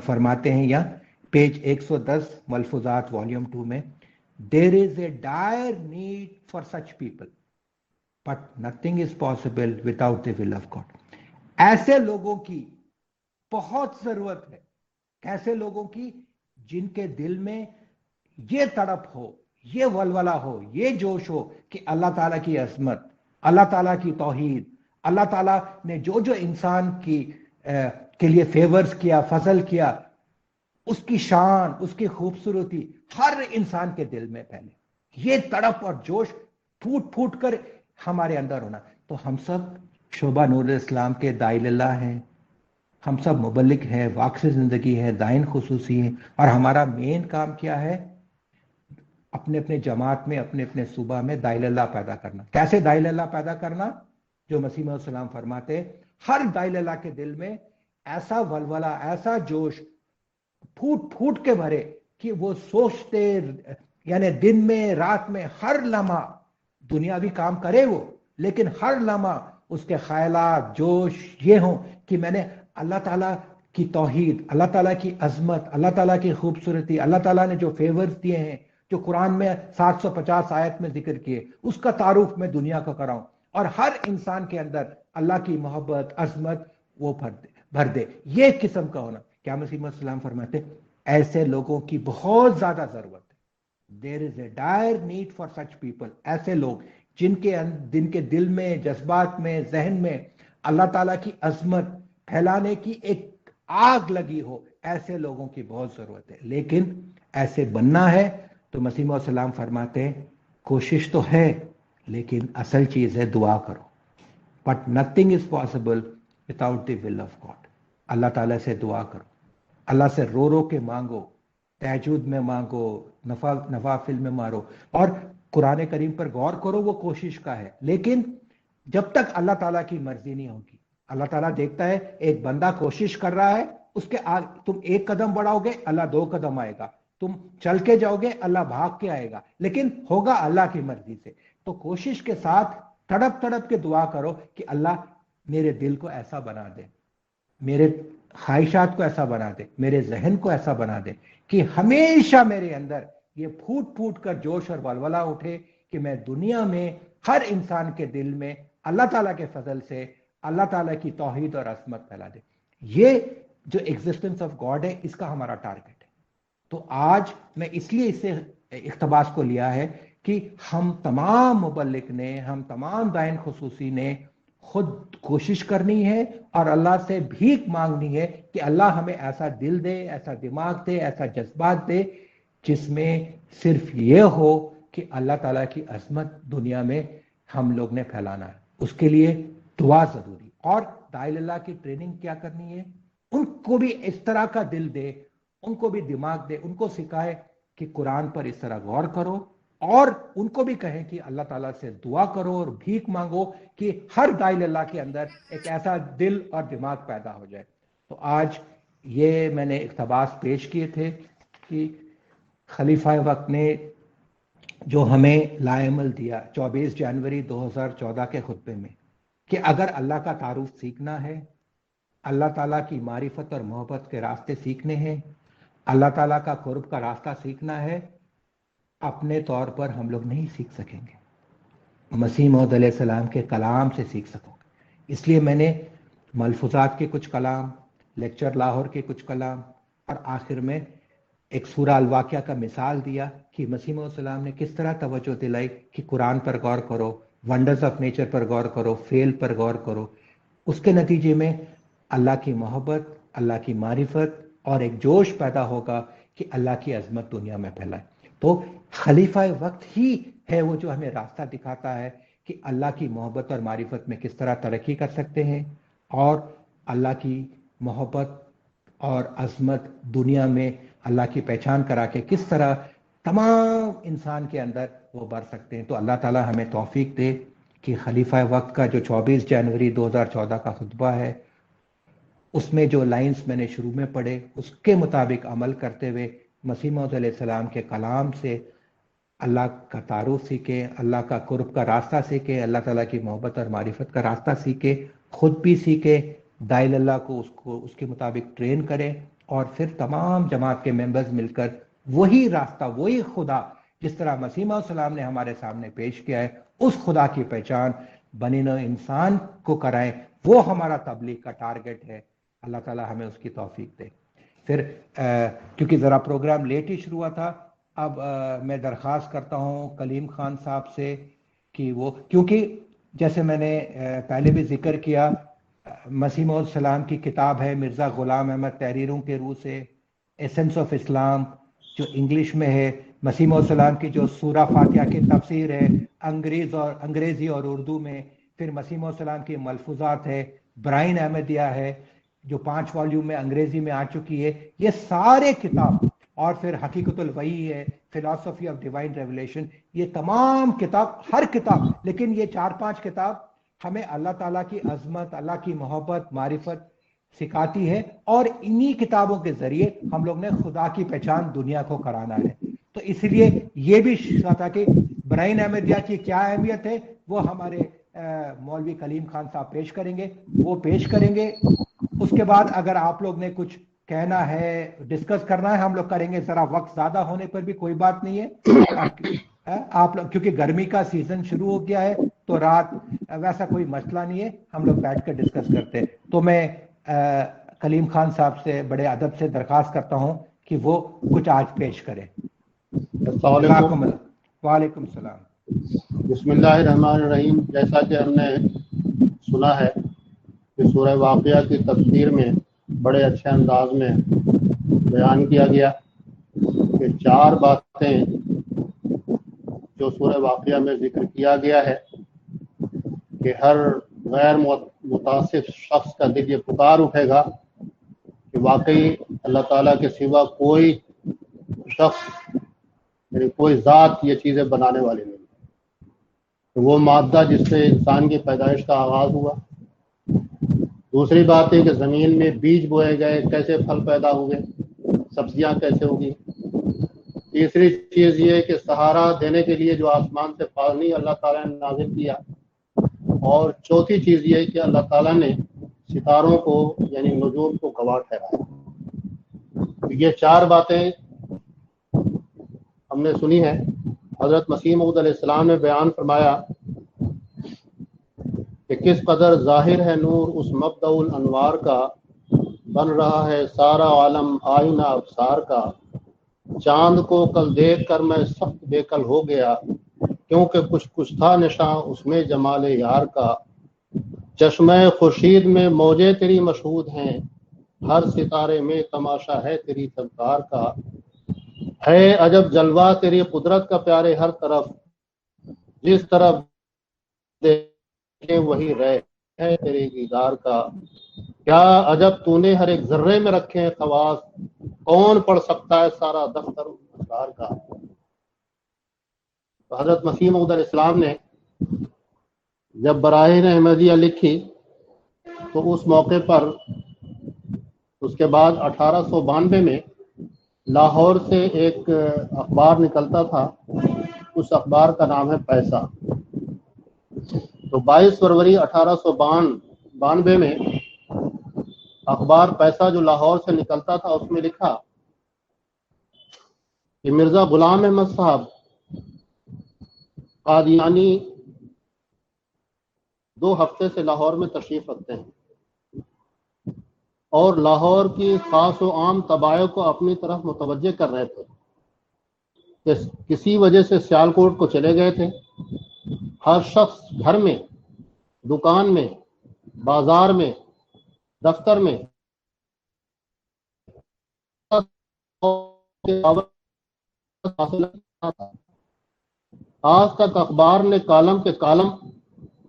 فرماتے ہیں، یا پیج 110 ملفوظات والیوم 2 میں، there is a dire need for such people but nothing is possible without the will of God. ایسے لوگوں کی بہت ضرورت ہے. کیسے لوگوں کی؟ جن کے دل میں یہ تڑپ ہو، یہ ولولہ ہو، یہ جوش ہو کہ اللہ تعالیٰ کی عظمت، اللہ تعالیٰ کی توحید، اللہ تعالیٰ نے جو جو انسان کے لیے فیورز کیا، فضل کیا، اس کی شان، اس کی خوبصورتی ہر انسان کے دل میں پھیلے. یہ تڑپ اور جوش پھوٹ پھوٹ کر ہمارے اندر ہونا. تو ہم سب شعبہ نور اسلام کے داعی اللہ ہیں، ہم سب مبلغ ہیں، واقف زندگی ہے، دائن خصوصی ہیں، اور ہمارا مین کام کیا ہے؟ اپنے اپنے جماعت میں، اپنے اپنے صوبہ میں داعی اللہ پیدا کرنا. کیسے داعی اللہ پیدا کرنا؟ جو مسیح موعود السلام فرماتے، ہر داعی اللہ کے دل میں ایسا ولولہ، ایسا جوش پھوٹ پھوٹ کے بھرے کہ وہ سوچتے، یعنی دن میں، رات میں، ہر لمحہ دنیاوی کام کرے وہ، لیکن ہر لمحہ اس کے خیالات، جوش یہ ہوں کہ میں نے اللہ تعالیٰ کی توحید، اللہ تعالیٰ کی عظمت، اللہ تعالیٰ کی خوبصورتی، اللہ تعالیٰ نے جو فیورز دیے ہیں، جو قرآن میں 750 آیت میں ذکر کیے، اس کا تعارف میں دنیا کو کراؤں، اور ہر انسان کے اندر اللہ کی محبت، عظمت وہ بھر دے. یہ قسم کا ہونا. کیا مسیح موعود السلام فرماتے ایسے لوگوں کی بہت زیادہ ضرورت ہے. There is a dire need for such people. ایسے لوگ جن کے دل میں، جذبات میں، ذہن میں اللہ تعالیٰ کی عظمت پھیلانے کی ایک آگ لگی ہو، ایسے لوگوں کی بہت ضرورت ہے. لیکن ایسے بننا ہے تو مسیح موعود السلام فرماتے ہیں کوشش تو ہے، لیکن اصل چیز ہے دعا کرو. But nothing is possible without the will of God. اللہ تعالیٰ سے دعا کرو، اللہ سے رو رو کے مانگو، تہجد میں مانگو، نوافل میں مارو، اور قرآن کریم پر غور کرو. وہ کوشش کا ہے، لیکن جب تک اللہ تعالیٰ کی مرضی نہیں ہوگی. اللہ تعالیٰ دیکھتا ہے ایک بندہ کوشش کر رہا ہے، اس کے تم ایک قدم بڑھاؤ گے، اللہ 2 قدم آئے گا. تم چل کے جاؤ گے، اللہ بھاگ کے آئے گا، لیکن ہوگا اللہ کی مرضی سے. تو کوشش کے ساتھ تڑپ تڑپ کے دعا کرو کہ اللہ میرے دل کو ایسا بنا دے، میرے خواہشات کو ایسا بنا دے، میرے ذہن کو ایسا بنا دے کہ ہمیشہ میرے اندر یہ پھوٹ پھوٹ کر جوش اور ولولہ اٹھے کہ میں دنیا میں ہر انسان کے دل میں اللہ تعالیٰ کے فضل سے اللہ تعالیٰ کی توحید اور عظمت پھیلا دے. یہ جو ایگزسٹنس آف گاڈ ہے، اس کا ہمارا ٹارگٹ ہے. تو آج میں اس لیے اس سے اقتباس کو لیا ہے کہ ہم تمام مبلغ نے، ہم تمام دائن خصوصی نے خود کوشش کرنی ہے اور اللہ سے بھیک مانگنی ہے کہ اللہ ہمیں ایسا دل دے، ایسا دماغ دے، ایسا جذبات دے جس میں صرف یہ ہو کہ اللہ تعالیٰ کی عظمت دنیا میں ہم لوگ نے پھیلانا ہے. اس کے لیے دعا ضروری. اور داعی اللہ کی ٹریننگ کیا کرنی ہے؟ ان کو بھی اس طرح کا دل دے، ان کو بھی دماغ دے، ان کو سکھائے کہ قرآن پر اس طرح غور کرو، اور ان کو بھی کہیں کہ اللہ تعالیٰ سے دعا کرو اور بھیک مانگو کہ ہر داعی اللہ کے اندر ایک ایسا دل اور دماغ پیدا ہو جائے. تو آج یہ میں نے اقتباس پیش کیے تھے کہ خلیفہ وقت نے جو ہمیں لائعمل دیا 24 جنوری 2014 کے خطبے میں، کہ اگر اللہ کا تعارف سیکھنا ہے، اللہ تعالیٰ کی معرفت اور محبت کے راستے سیکھنے ہیں، اللہ تعالیٰ کا قرب کا راستہ سیکھنا ہے، اپنے طور پر ہم لوگ نہیں سیکھ سکیں گے. مسیح موعود علیہ السلام کے کلام سے سیکھ سکو گے. اس لیے میں نے ملفوظات کے کچھ کلام، لیکچر لاہور کے کچھ کلام، اور آخر میں ایک سورہ الواقعہ کا مثال دیا کہ مسیح موعود السلام نے کس طرح توجہ دلائی کہ قرآن پر غور کرو، ونڈرز آف نیچر پر غور کرو، فیل پر غور کرو. اس کے نتیجے میں اللہ کی محبت، اللہ کی معرفت اور ایک جوش پیدا ہوگا کہ اللہ کی عظمت دنیا میں پھیلائے. تو خلیفہ وقت ہی ہے وہ جو ہمیں راستہ دکھاتا ہے کہ اللہ کی محبت اور معرفت میں کس طرح ترقی کر سکتے ہیں، اور اللہ کی محبت اور عظمت دنیا میں اللہ کی پہچان کرا کے کس طرح تمام انسان کے اندر وہ بڑھ سکتے ہیں. تو اللہ تعالی ہمیں توفیق دے کہ خلیفہ وقت کا جو 24 جنوری 2014 کا خطبہ ہے اس میں جو لائنز میں نے شروع میں پڑھے اس کے مطابق عمل کرتے ہوئے مسیح موعود علیہ السلام کے کلام سے اللہ کا تعارف سیکھے، اللہ کا قرب کا راستہ سیکھے، اللہ تعالیٰ کی محبت اور معرفت کا راستہ سیکھے، خود بھی سیکھے، دائل اللہ کو اس کے مطابق ٹرین کرے، اور پھر تمام جماعت کے ممبرز مل کر وہی راستہ، وہی خدا جس طرح مسیح موعود علیہ السلام نے ہمارے سامنے پیش کیا ہے، اس خدا کی پہچان بنی نوع انسان کو کرائیں۔ وہ ہمارا تبلیغ کا ٹارگٹ ہے۔ اللہ تعالیٰ ہمیں اس کی توفیق دے۔ پھر کیونکہ ذرا پروگرام لیٹ ہی شروع ہوا تھا، اب میں درخواست کرتا ہوں کلیم خان صاحب سے کہ وہ، کیونکہ جیسے میں نے پہلے بھی ذکر کیا، مسیح موعود علیہ السلام کی کتاب ہے مرزا غلام احمد تحریروں کے روح سے ایسنس آف اسلام، جو انگلش میں ہے، مسیح موعود علیہ السلام کی جو سورہ فاتحہ کی تفسیر ہے انگریزی اور اردو میں، پھر مسیح موعود علیہ السلام کی ملفوظات ہے، برائن احمدیہ ہے جو 5 والیوم میں انگریزی میں آ چکی ہے، یہ سارے کتاب، اور پھر حقیقت الوحی ہے، فلاسفی آف ڈیوائن ریولیشن، یہ تمام کتاب، ہر کتاب، لیکن یہ 4-5 کتاب ہمیں اللہ تعالیٰ کی عظمت، اللہ کی محبت، معرفت سکھاتی ہے، اور انہی کتابوں کے ذریعے ہم لوگ نے خدا کی پہچان دنیا کو کرانا ہے۔ تو اس لیے یہ بھی تھا کہ برائن احمدیہ کی کیا اہمیت ہے وہ ہمارے مولوی کلیم خان صاحب پیش کریں گے، وہ پیش کریں گے۔ اس کے بعد اگر آپ لوگ نے کچھ کہنا ہے، ڈسکس کرنا ہے، ہم لوگ کریں گے، ذرا وقت زیادہ ہونے پر بھی کوئی بات نہیں ہے آپ لوگ، کیونکہ گرمی کا سیزن شروع ہو گیا ہے تو رات ویسا کوئی مسئلہ نہیں ہے، ہم لوگ بیٹھ کر ڈسکس کرتے ہیں۔ تو میں کلیم خان صاحب سے بڑے ادب سے درخواست کرتا ہوں کہ وہ کچھ آج پیش کریں۔ السلام علیکم۔ وعلیکم السلام۔ بسم اللہ الرحمن الرحیم۔ جیسا کہ ہم نے سنا ہے کہ سورہ واقعہ کی تفسیر میں بڑے اچھے انداز میں بیان کیا گیا کہ 4 باتیں جو سورہ واقعہ میں ذکر کیا گیا ہے کہ ہر غیر متعصب شخص کا دل یہ پکار اٹھے گا کہ واقعی اللہ تعالیٰ کے سوا کوئی شخص، یعنی کوئی ذات یہ چیزیں بنانے والی نہیں۔ تو وہ مادہ جس سے انسان کی پیدائش کا آغاز ہوا۔ دوسری بات ہے کہ زمین میں بیج بوئے گئے، کیسے پھل پیدا ہوئے، سبزیاں کیسے ہوگی۔ تیسری چیز یہ ہے کہ سہارا دینے کے لیے جو آسمان سے پانی اللہ تعالیٰ نے نازل کیا۔ اور چوتھی چیز یہ ہے کہ اللہ تعالیٰ نے ستاروں کو یعنی نجوم کو گواہ ٹھہرایا۔ یہ 4 باتیں ہم نے سنی ہے۔ حضرت مسیح موعود علیہ السلام نے بیان فرمایا کہ کس قدر ظاہر ہے نور اس مبدأ الانوار کا، بن رہا ہے سارا عالم آئینہ ابصار کا۔ چاند کو کل دیکھ کر میں سخت بے کل ہو گیا، کیونکہ کچھ تھا نشاں اس میں جمال یار کا۔ چشمہ خورشید میں موجیں تیری مشہود ہیں، ہر ستارے میں تماشا ہے تیری چمکار کا۔ ہے عجب جلوہ تیری قدرت کا پیارے ہر طرف، جس طرف دیکھیں وہی رہ ہے تیرے دیدار کا۔ کیا عجب تو نے ہر ایک ذرے میں رکھے ہیں خواص، کون پڑھ سکتا ہے سارا دفتر اسرار کا۔ تو حضرت مسیح موعود علیہ السلام نے جب براہین احمدیہ لکھی تو اس موقع پر اس کے بعد 1892 میں لاہور سے ایک اخبار نکلتا تھا، اس اخبار کا نام ہے پیسہ۔ تو 22 فروری 1892 میں اخبار پیسہ جو لاہور سے نکلتا تھا اس میں لکھا کہ مرزا غلام احمد صاحب قادیانی 2 ہفتے سے لاہور میں تشریف رکھتے ہیں اور لاہور کی خاص و عام طبائع کو اپنی طرف متوجہ کر رہے تھے کہ کسی وجہ سے سیالکوٹ کو چلے گئے تھے۔ ہر شخص گھر میں، دکان میں، بازار میں، دفتر میں آج تک اخبار نے کالم کے کالم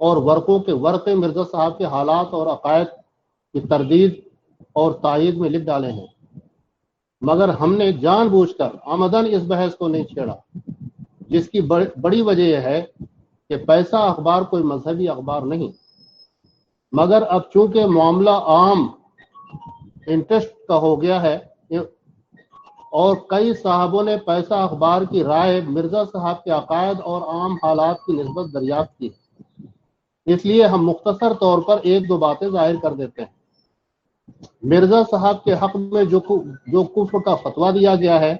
اور ورقوں کے ورقے مرزا صاحب کے حالات اور عقائد کی تردید اور تائید میں لکھ ڈالے ہیں، مگر ہم نے جان بوجھ کر آمدن اس بحث کو نہیں چھیڑا، جس کی بڑی وجہ یہ ہے کہ پیسہ اخبار کوئی مذہبی اخبار نہیں، مگر اب چونکہ معاملہ عام انٹرسٹ کا ہو گیا ہے اور کئی صاحبوں نے پیسہ اخبار کی رائے مرزا صاحب کے عقائد اور عام حالات کی نسبت دریافت کی، اس لیے ہم مختصر طور پر ایک دو باتیں ظاہر کر دیتے ہیں۔ مرزا صاحب کے حق میں جو کفر کا فتویٰ دیا گیا ہے،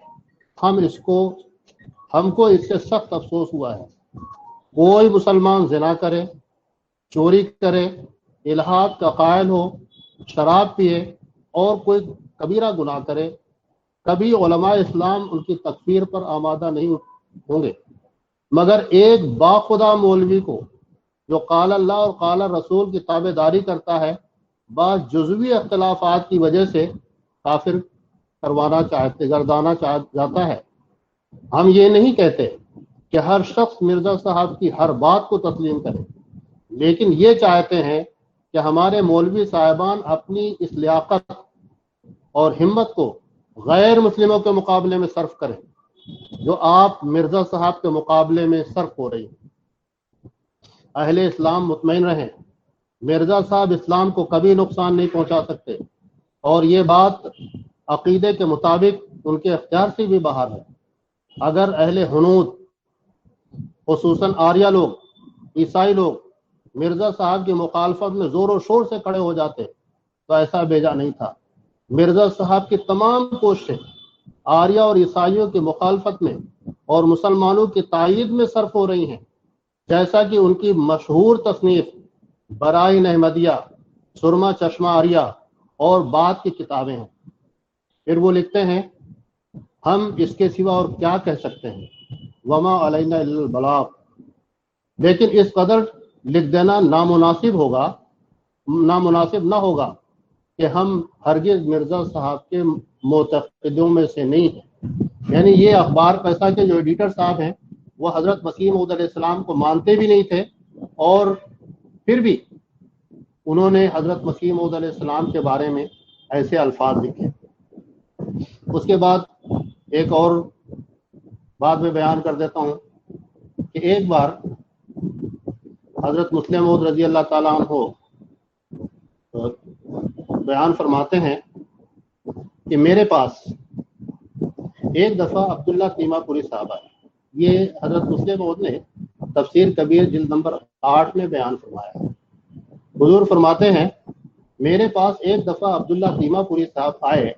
ہم کو اس سے سخت افسوس ہوا ہے۔ کوئی مسلمان زنا کرے، چوری کرے، الحاد کا قائل ہو، شراب پیے اور کوئی کبیرہ گناہ کرے، کبھی علماء اسلام ان کی تکفیر پر آمادہ نہیں ہوں گے، مگر ایک باخدا مولوی کو جو قال اللہ اور قال رسول کی تابع داری کرتا ہے، بعض جزوی اختلافات کی وجہ سے کافر گردانا جاتا ہے۔ ہم یہ نہیں کہتے کہ ہر شخص مرزا صاحب کی ہر بات کو تسلیم کرے، لیکن یہ چاہتے ہیں کہ ہمارے مولوی صاحبان اپنی اس لیاقت اور ہمت کو غیر مسلموں کے مقابلے میں صرف کریں جو آپ مرزا صاحب کے مقابلے میں صرف ہو رہی ہیں۔ اہل اسلام مطمئن رہیں، مرزا صاحب اسلام کو کبھی نقصان نہیں پہنچا سکتے، اور یہ بات عقیدے کے مطابق ان کے اختیار سے بھی باہر ہے۔ اگر اہل حنود خصوصاً آریہ لوگ، عیسائی لوگ مرزا صاحب کی مخالفت میں زور و شور سے کھڑے ہو جاتے تو ایسا بھیجا نہیں تھا۔ مرزا صاحب کی تمام کوششیں آریہ اور عیسائیوں کی مخالفت میں اور مسلمانوں کی تائید میں صرف ہو رہی ہیں، جیسا کہ ان کی مشہور تصنیف برائن احمدیہ، سرما چشمہ آریہ اور بعد کی کتابیں ہیں۔ پھر وہ لکھتے ہیں، ہم اس کے سوا اور کیا کہہ سکتے ہیں، وما علینا الا البلاغ، لیکن اس قدر لکھ دینا نامناسب نہ ہوگا کہ ہم ہرگز مرزا صاحب کے معتقدوں میں سے نہیں ہیں۔ یعنی یہ اخبار پیسہ کے جو ایڈیٹر صاحب ہیں وہ حضرت مسیح موعود علیہ السلام کو مانتے بھی نہیں تھے، اور پھر بھی انہوں نے حضرت مسیح موعود علیہ السلام کے بارے میں ایسے الفاظ لکھے۔ اس کے بعد ایک اور بات میں بیان کر دیتا ہوں کہ ایک بار حضرت مسلم موعود رضی اللہ تعالیٰ عنہ بیان فرماتے ہیں کہ میرے پاس ایک دفعہ عبداللہ تیمہ پوری صاحب آئے۔ یہ حضرت مسلم موعود نے تفسیر کبیر جلد نمبر 8 میں بیان فرمایا ہے۔ حضور فرماتے ہیں، میرے پاس ایک دفعہ عبداللہ تیمہ پوری صاحب آئے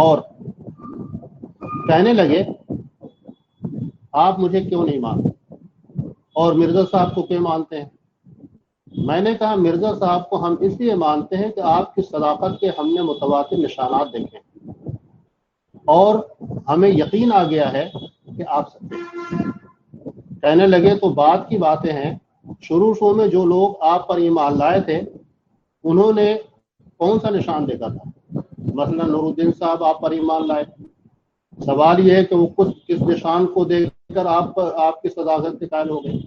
اور کہنے لگے، آپ مجھے کیوں نہیں مانتے اور مرزا صاحب کو کیوں مانتے ہیں؟ میں نے کہا، مرزا صاحب کو ہم اس لیے مانتے ہیں کہ آپ کی صداقت کے ہم نے متواتر نشانات دیکھے اور ہمیں یقین آ گیا ہے کہ آپ سچے ہیں۔ کہنے لگے، تو بات کی باتیں ہیں، شروع میں جو لوگ آپ پر ایمان لائے تھے انہوں نے کون سا نشان دیکھا تھا؟ مثلا نور الدین صاحب آپ پر ایمان لائے، سوال یہ ہے کہ وہ کس نشان کو دیکھ کر آپ کی صداقت کے قائل ہو گئے؟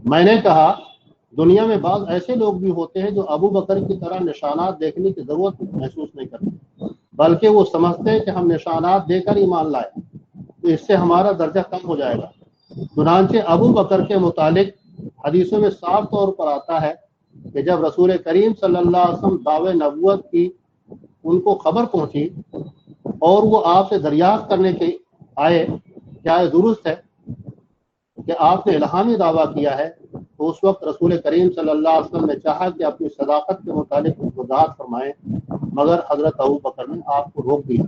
میں نے کہا، دنیا میں بعض ایسے لوگ بھی ہوتے ہیں جو ابو بکر کی طرح نشانات دیکھنے کی ضرورت محسوس نہیں کرتے، بلکہ وہ سمجھتے ہیں کہ ہم نشانات دے کر ایمان لائے تو اس سے ہمارا درجہ کم ہو جائے گا۔ چنانچہ ابو بکر کے متعلق حدیثوں میں صاف طور پر آتا ہے کہ جب رسول کریم صلی اللہ علیہ وسلم دعوے نبوت کی ان کو خبر پہنچی اور وہ آپ سے دریافت کرنے کے آئے کیا یہ درست ہے کہ آپ نے الہامی دعویٰ کیا ہے، تو اس وقت رسول کریم صلی اللہ علیہ وسلم نے چاہا کہ اپنی صداقت کے متعلق وضاحت فرمائیں، مگر حضرت ابو بکر نے آپ کو روک دیا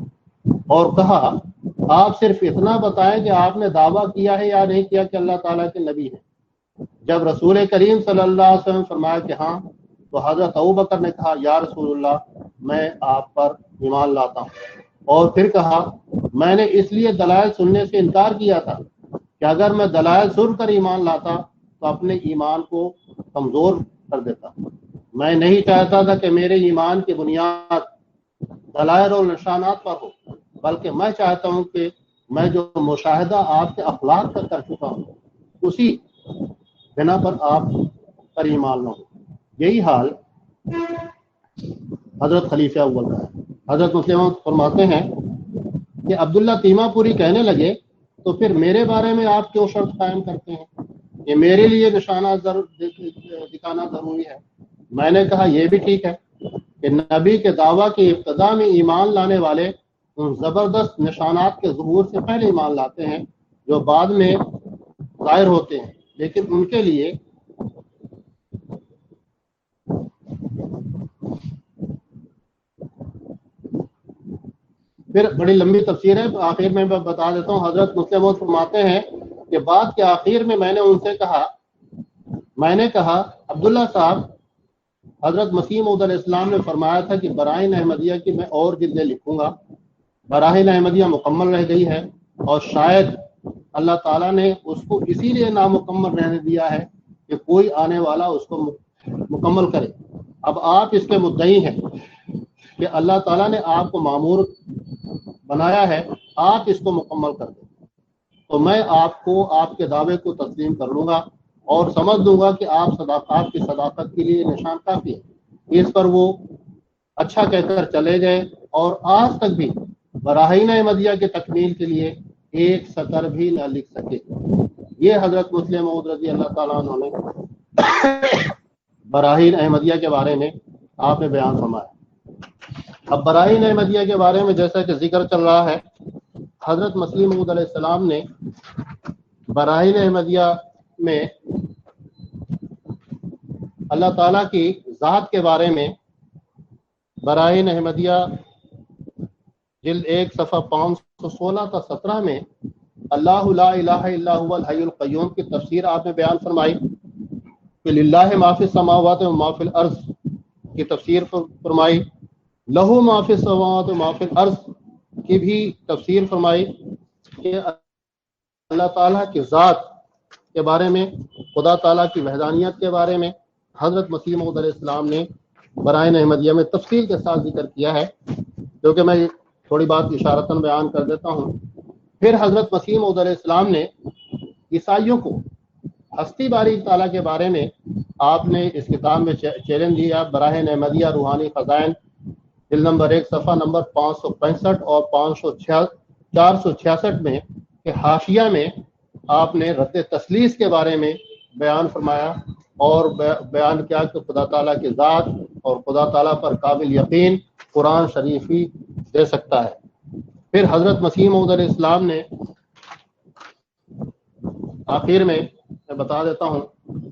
اور کہا، آپ صرف اتنا بتائیں کہ آپ نے دعویٰ کیا ہے یا نہیں کیا کہ اللہ تعالیٰ کے نبی ہیں۔ جب رسول کریم صلی اللہ علیہ وسلم فرمایا کہ ہاں، تو حضرت ابو بکر نے کہا، یا رسول اللہ، میں آپ پر ایمان لاتا ہوں، اور پھر کہا، میں نے اس لیے دلائل سننے سے انکار کیا تھا کہ اگر میں دلائل سن کر ایمان لاتا تو اپنے ایمان کو کمزور کر دیتا۔ میں نہیں چاہتا تھا کہ میرے ایمان کی بنیاد دلائل اور نشانات پر ہو، بلکہ میں چاہتا ہوں کہ میں جو مشاہدہ آپ کے اخلاق کا کر چکا ہوں اسی بنا پر آپ پر ایمان نہ ہو۔ یہی حال حضرت خلیفہ اول کا ہے۔ حضرت مسلم فرماتے ہیں کہ عبداللہ تیمہ پوری کہنے لگے، تو پھر میرے بارے میں آپ کیوں شرط قائم کرتے ہیں کہ میرے لیے نشانات دکھانا ضروری ہے؟ میں نے کہا، یہ بھی ٹھیک ہے، کہ نبی کے دعویٰ کی ابتدا میں ایمان لانے والے ان زبردست نشانات کے ظہور سے پہلے ایمان لاتے ہیں جو بعد میں ظاہر ہوتے ہیں، لیکن ان کے لیے پھر بڑی لمبی تفسیر ہے، آخر میں بتا دیتا ہوں۔ حضرت مسلم موعود فرماتے ہیں کہ بات کے آخر میں میں نے ان سے کہا عبداللہ صاحب، حضرت مسیح موعود علیہ السلام نے فرمایا تھا کہ براہین احمدیہ کی میں اور جلدیں لکھوں گا، براہین احمدیہ مکمل رہ گئی ہے اور شاید اللہ تعالیٰ نے اس کو اسی لیے نامکمل رہنے دیا ہے کہ کوئی آنے والا اس کو مکمل کرے۔ اب آپ اس کے مدعی ہیں کہ اللہ تعالیٰ نے آپ کو مامور بنایا ہے، آپ اس کو مکمل کر دیں، تو میں آپ کے دعوے کو تسلیم کر لوں گا اور سمجھ لوں گا کہ آپ کی صداقت کے لیے نشان کافی ہے۔ اس پر وہ اچھا کہہ کر چلے گئے اور آج تک بھی براہین احمدیہ کے تکمیل کے لیے ایک سطر بھی نہ لکھ سکے۔ یہ حضرت مسلم موعود رضی اللہ تعالیٰ عنہ نے براہین احمدیہ کے بارے میں آپ نے بیان فرمایا۔ اب براہین احمدیہ کے بارے میں جیسا کہ ذکر چل رہا ہے، حضرت مسیح موعود علیہ السلام نے براہین احمدیہ میں اللہ تعالیٰ کی ذات کے بارے میں براہین احمدیہ جلد 1 صفحہ 516 تا 17 میں اللہ لا الہ الا هو الحی القیوم کی تفسیر آپ نے بیان فرمائی، کہ للہ ما فی السماوات و ما فی الارض کی تفسیر فرمائی، لہو ما فی السماوات و ما فی الارض کی بھی تفسیر فرمائی، کہ اللہ تعالیٰ کی ذات کے بارے میں، خدا تعالیٰ کی وحدانیت کے بارے میں حضرت مسیح موعود علیہ السلام نے براہین احمدیہ میں تفصیل کے ساتھ ذکر کیا ہے، جو کہ میں تھوڑی بات اشارتاً بیان کر دیتا ہوں۔ پھر حضرت مسیح موعود علیہ السلام نے عیسائیوں کو ہستی باری تعالیٰ کے بارے میں آپ نے اس کتاب میں چیلنج دیا، براہین احمدیہ روحانی خزائن جلد نمبر 1 صفحہ نمبر 565 اور 466 میں کہ حاشیہ میں آپ نے رد تثلیث کے بارے میں بیان فرمایا اور بیان کیا کہ خدا تعالیٰ کی ذات اور خدا تعالیٰ پر قابل یقین قرآن شریف ہی دے سکتا ہے۔ پھر حضرت مسیح موعود علیہ السلام نے آخر میں بتا دیتا ہوں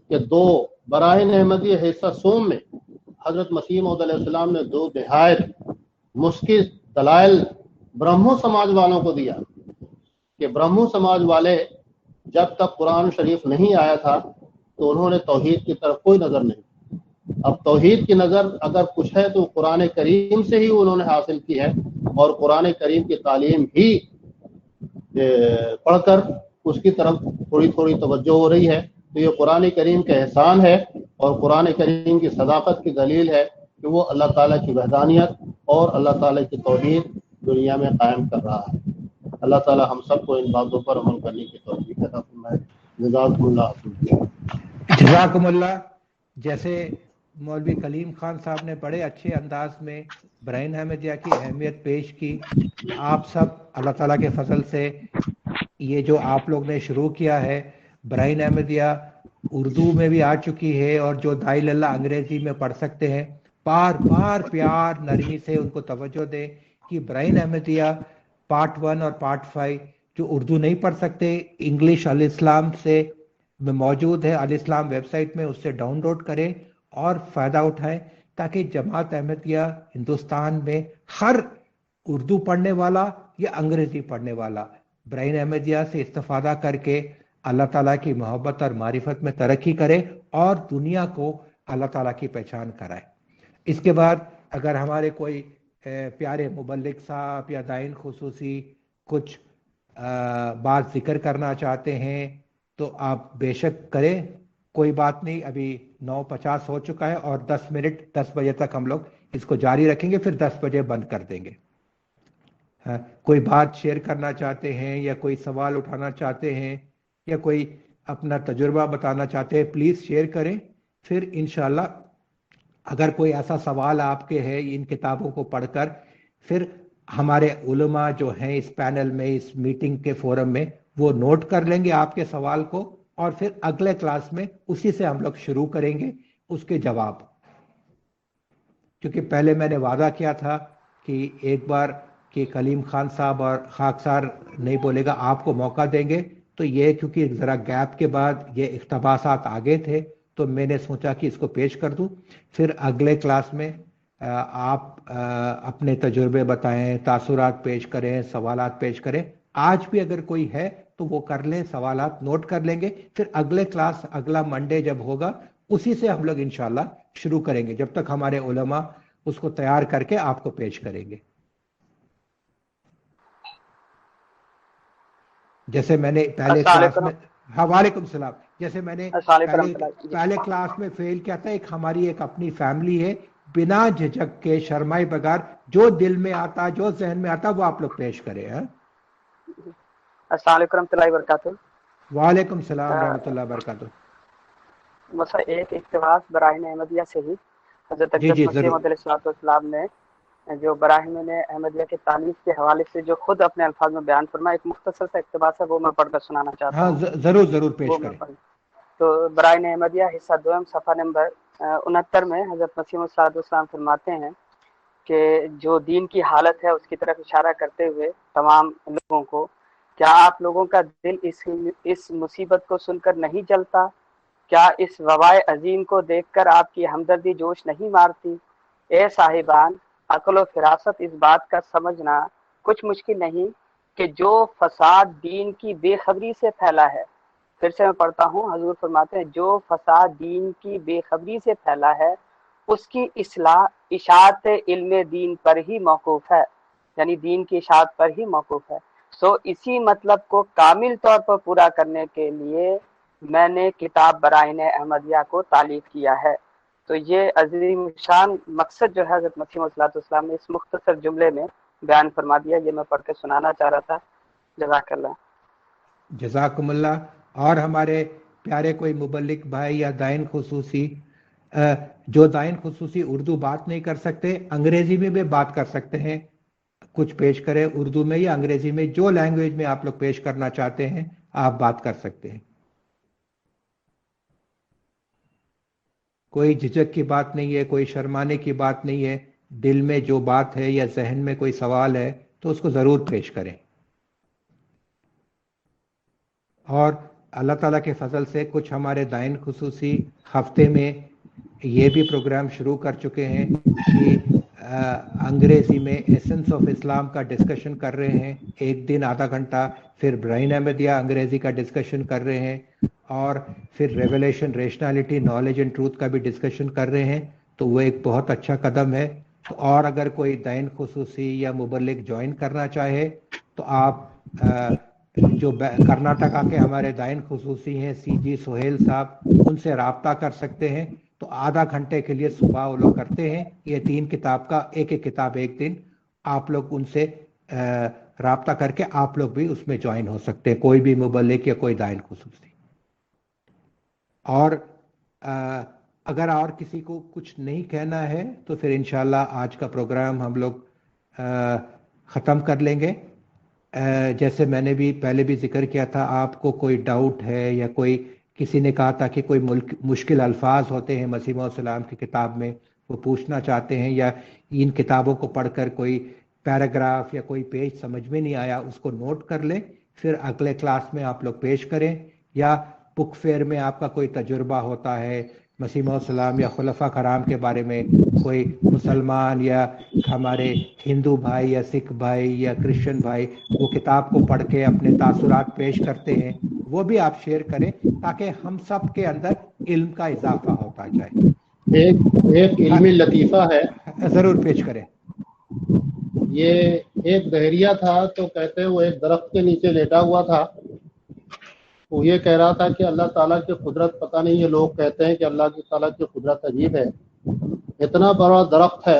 کہ 2 براہین احمدیہ حصہ سوم میں حضرت مسیح موعود علیہ السلام نے 2 نہایت مسکت دلائل برہمو سماج والوں کو دیا، کہ برہمو سماج والے جب تک قرآن شریف نہیں آیا تھا تو انہوں نے توحید کی طرف کوئی نظر نہیں۔ اب توحید کی نظر اگر کچھ ہے تو قرآن کریم سے ہی انہوں نے حاصل کی ہے، اور قرآن کریم کی تعلیم ہی پڑھ کر اس کی طرف تھوڑی تھوڑی توجہ ہو رہی ہے۔ تو یہ قرآن کریم کا احسان ہے اور قرآن کریم کی صداقت کی دلیل ہے کہ وہ اللہ تعالیٰ کی وحدانیت اور اللہ تعالیٰ کی توحید دنیا میں قائم کر رہا ہے۔ اللہ تعالیٰ ہم سب کو ان باتوں پر عمل کرنے کی توفیق عطا فرمائے۔ جزاکم اللہ۔ جزاکم اللہ۔ جیسے مولوی کلیم خان صاحب نے بڑے اچھے انداز میں براہین احمدیہ کی اہمیت پیش کی، آپ سب اللہ تعالیٰ کے فضل سے یہ جو آپ لوگ نے شروع کیا ہے براہین احمدیہ اردو میں بھی آ چکی ہے، اور جو داعی اللہ انگریزی میں پڑھ سکتے ہیں بار بار پیار نرمی سے ان کو توجہ دیں کہ براہین احمدیہ پارٹ 1 اور پارٹ 5 جو اردو نہیں پڑھ سکتے انگلش الاسلام سے میں موجود ہے، الاسلام ویب سائٹ میں، اس سے ڈاؤن لوڈ کریں اور فائدہ اٹھائیں، تاکہ جماعت احمدیہ ہندوستان میں ہر اردو پڑھنے والا یا انگریزی پڑھنے والا براہین احمدیہ سے استفادہ کر کے اللہ تعالیٰ کی محبت اور معرفت میں ترقی کرے اور دنیا کو اللہ تعالیٰ کی پہچان کرائے۔ اس کے بعد اگر ہمارے کوئی پیارے مبلغ صاحب یا داعین خصوصی کچھ بات ذکر کرنا چاہتے ہیں تو آپ بے شک کریں، کوئی بات نہیں۔ ابھی 9:50 ہو چکا ہے اور 10 منٹ 10 بجے تک ہم لوگ اس کو جاری رکھیں گے، پھر 10 بجے بند کر دیں گے۔ کوئی بات شیئر کرنا چاہتے ہیں یا کوئی سوال اٹھانا چاہتے ہیں یا کوئی اپنا تجربہ بتانا چاہتے ہیں، پلیز شیئر کریں۔ پھر انشاءاللہ اگر کوئی ایسا سوال آپ کے ہے ان کتابوں کو پڑھ کر، پھر ہمارے علماء جو ہیں اس پینل میں، اس میٹنگ کے فورم میں، وہ نوٹ کر لیں گے آپ کے سوال کو، اور پھر اگلے کلاس میں اسی سے ہم لوگ شروع کریں گے اس کے جواب۔ کیونکہ پہلے میں نے وعدہ کیا تھا کہ ایک بار کہ کلیم خان صاحب اور خاکسار نہیں بولے گا آپ کو موقع دیں گے، تو یہ کیونکہ ذرا گیپ کے بعد یہ اقتباسات آگے تھے تو میں نے سوچا کہ اس کو پیش کر دوں. پھر اگلے کلاس میں آپ اپنے تجربے بتائیں، تاثرات پیش کریں، سوالات پیش کریں. آج بھی اگر کوئی ہے تو وہ کر لیں، سوالات نوٹ کر لیں گے. پھر اگلے کلاس اگلا منڈے جب ہوگا اسی سے ہم لوگ انشاءاللہ شروع کریں گے، جب تک ہمارے علماء اس کو تیار کر کے آپ کو پیش کریں گے. جیسے میں نے پہلے السلام کلاس علیکم. میں، ہاں وعلیکم السلام، جیسے میں نے السلام علیکم ورحمۃ اللہ. پہلے کلاس میں فیل کیا تھا، ایک ہماری ایک اپنی فیملی ہے، بنا جھجک کے شرمائے بغیر جو دل میں آتا جو ذہن میں آتا وہ آپ لوگ پیش کریں. السلام علیکم ورحمۃ اللہ وبرکاتہ. وعلیکم السلام رحمۃ اللہ وبرکاتہ. مثلا ایک اقتباس براہین احمدیہ سے ہی حضرت جی اقدس جی مسیح ضرور. موعود علیہ السلام نے جو براہین احمدیہ کے تعلیف کے حوالے سے جو خود اپنے الفاظ میں بیان فرمایا، ایک مختصر سا اقتباس ہے، وہ میں پڑھ کر سنانا چاہتا ہاں ہوں. ضرور ضرور پیش وہ میں کریں. پڑھ تو براہین احمدیہ حصہ دوم صفحہ نمبر 69 میں حضرت مسیح موعود صلی اللہ علیہ وسلم فرماتے ہیں کہ جو دین کی حالت ہے اس کی طرف اشارہ کرتے ہوئے تمام لوگوں کو، کیا آپ لوگوں کا دل اس مصیبت کو سن کر نہیں جلتا؟ کیا اس وبائے عظیم کو دیکھ کر آپ کی ہمدردی جوش نہیں مارتی؟ اے صاحبان عقل و فراست، اس بات کا سمجھنا کچھ مشکل نہیں کہ جو فساد دین کی بے خبری سے پھیلا ہے، پھر سے میں پڑھتا ہوں، حضور فرماتے ہیں جو فساد دین کی بے خبری سے پھیلا ہے اس کی اصلاح اشاعت علم دین پر ہی موقوف ہے، یعنی دین کی اشاعت پر ہی موقوف ہے. سو اسی مطلب کو کامل طور پر پورا کرنے کے لیے میں نے کتاب براہین احمدیہ کو تالیف کیا ہے. تو یہ عظیم شان مقصد جو ہے حضرت مسیح موعود صلی اللہ علیہ وسلم نے اس مختصر جملے میں بیان فرما دیا. یہ میں پڑھ کے سنانا چاہ رہا تھا. جزاک اللہ. جزاکم اللہ. اور ہمارے پیارے کوئی مبلغ بھائی یا دائن خصوصی، جو دائن خصوصی اردو بات نہیں کر سکتے انگریزی میں بھی بات کر سکتے ہیں، کچھ پیش کریں اردو میں یا انگریزی میں، جو لینگویج میں آپ لوگ پیش کرنا چاہتے ہیں آپ بات کر سکتے ہیں. کوئی جھجک کی بات نہیں ہے، کوئی شرمانے کی بات نہیں ہے. دل میں جو بات ہے یا ذہن میں کوئی سوال ہے تو اس کو ضرور پیش کریں. اور اللہ تعالیٰ کے فضل سے کچھ ہمارے دائن خصوصی ہفتے میں یہ بھی پروگرام شروع کر چکے ہیں کہ انگریزی میں ایسنس آف اسلام کا ڈسکشن کر رہے ہیں، ایک دن آدھا گھنٹہ. پھر براہین احمدیہ انگریزی کا ڈسکشن کر رہے ہیں، اور پھر revelation, rationality, knowledge and truth کا بھی ڈسکشن کر رہے ہیں. تو وہ ایک بہت اچھا قدم ہے. اور اگر کوئی دائن خصوصی یا مبلغ جوائن کرنا چاہے تو آپ جو کرناٹکا کے ہمارے دائن خصوصی ہیں سی جی سہیل صاحب، ان سے رابطہ کر سکتے ہیں. تو آدھا گھنٹے کے لیے صبح وہ لوگ کرتے ہیں، یہ 3 کتاب کا ایک کتاب ایک دن. آپ لوگ ان سے رابطہ کر کے آپ لوگ بھی اس میں جوائن ہو سکتے ہیں، کوئی بھی مبلغ یا کوئی دائن خصوصی. اور اگر اور کسی کو کچھ نہیں کہنا ہے تو پھر انشاءاللہ آج کا پروگرام ہم لوگ ختم کر لیں گے. جیسے میں نے بھی پہلے بھی ذکر کیا تھا، آپ کو کوئی ڈاؤٹ ہے یا کوئی کسی نے کہا تھا کہ کوئی مشکل الفاظ ہوتے ہیں مسیح موعود السلام کی کتاب میں، وہ پوچھنا چاہتے ہیں، یا ان کتابوں کو پڑھ کر کوئی پیراگراف یا کوئی پیج سمجھ میں نہیں آیا، اس کو نوٹ کر لیں، پھر اگلے کلاس میں آپ لوگ پیش کریں. یا بک فیئر میں آپ کا کوئی تجربہ ہوتا ہے مسیح موعود السلام یا خلفاء کرام کے بارے میں، کوئی مسلمان یا ہمارے ہندو بھائی یا سکھ بھائی یا کرسچن بھائی وہ کتاب کو پڑھ کے اپنے تاثرات پیش کرتے ہیں، وہ بھی آپ شیئر کریں تاکہ ہم سب کے اندر علم کا اضافہ ہوتا جائے. ایک علمی لطیفہ ہے. ضرور پیش کریں. یہ ایک بحریہ تھا، تو کہتے ہیں وہ ایک درخت کے نیچے لیٹا ہوا تھا. وہ یہ کہہ رہا تھا کہ اللہ تعالیٰ کی قدرت، پتہ نہیں یہ لوگ کہتے ہیں کہ اللہ کی تعالیٰ کی قدرت عجیب ہے. اتنا بڑا درخت ہے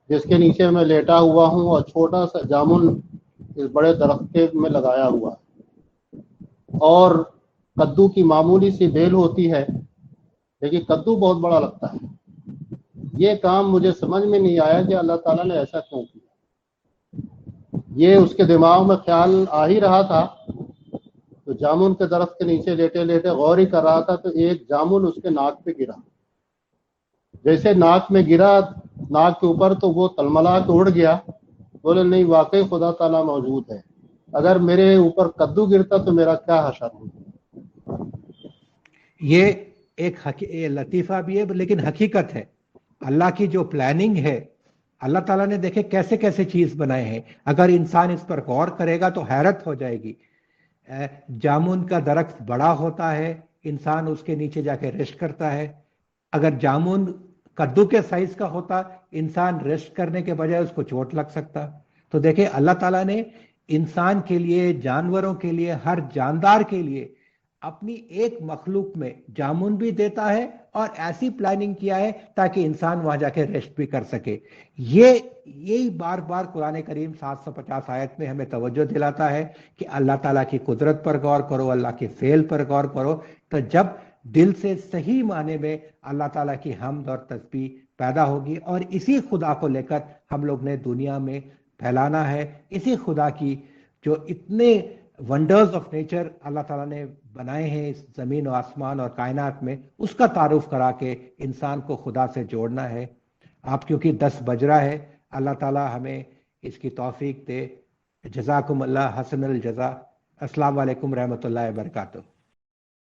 جس کے نیچے میں لیٹا ہوا ہوں، اور چھوٹا سا جامن اس بڑے درخت کے میں لگایا ہوا، اور کدو کی معمولی سی بیل ہوتی ہے، لیکن کدو بہت بڑا لگتا ہے. یہ کام مجھے سمجھ میں نہیں آیا کہ اللہ تعالیٰ نے ایسا کیوں کیا. یہ اس کے دماغ میں خیال آ ہی رہا تھا، تو جامن کے درخت کے نیچے لیٹے لیٹے غور ہی کر رہا تھا، تو ایک جامن اس کے ناک پہ گرا. جیسے ناک میں گرا ناک کے اوپر تو وہ تلملا کے اڑ گیا. بولے نہیں واقعی خدا تعالیٰ موجود ہے. اگر میرے اوپر کدو گرتا تو میرا کیا حشر ہوتا. یہ ایک لطیفہ بھی ہے لیکن حقیقت ہے. اللہ کی جو پلاننگ ہے، اللہ تعالیٰ نے دیکھے کیسے کیسے چیز بنائے ہیں. اگر انسان اس پر غور کرے گا تو حیرت ہو جائے گی. جامن کا درخت بڑا ہوتا ہے، انسان اس کے نیچے جا کے ریسٹ کرتا ہے. اگر جامن کدو کے سائز کا ہوتا، انسان ریسٹ کرنے کے بجائے اس کو چوٹ لگ سکتا. تو دیکھیں اللہ تعالیٰ نے انسان کے لیے، جانوروں کے لیے، ہر جاندار کے لیے اپنی ایک مخلوق میں جامن بھی دیتا ہے اور ایسی پلاننگ کیا ہے تاکہ انسان وہاں جا کے ریسٹ بھی کر سکے. یہی بار بار قرآن کریم 750 آیت میں ہمیں توجہ دلاتا ہے کہ اللہ تعالیٰ کی قدرت پر غور کرو، اللہ کے فعل پر غور کرو. تو جب دل سے صحیح معنی میں اللہ تعالیٰ کی حمد اور تسبیح پیدا ہوگی، اور اسی خدا کو لے کر ہم لوگ نے دنیا میں پھیلانا ہے. اسی خدا کی جو اتنے ونڈرز آف نیچر اللہ تعالیٰ نے بنائے ہیں اس زمین و آسمان اور کائنات میں، اس کا تعارف کرا کے انسان کو خدا سے جوڑنا ہے. آپ کیونکہ 10 بج رہا ہے، اللہ تعالیٰ ہمیں اس کی توفیق دے. جزاکم اللہ حسن الجزا. السلام علیکم رحمۃ اللہ وبرکاتہ.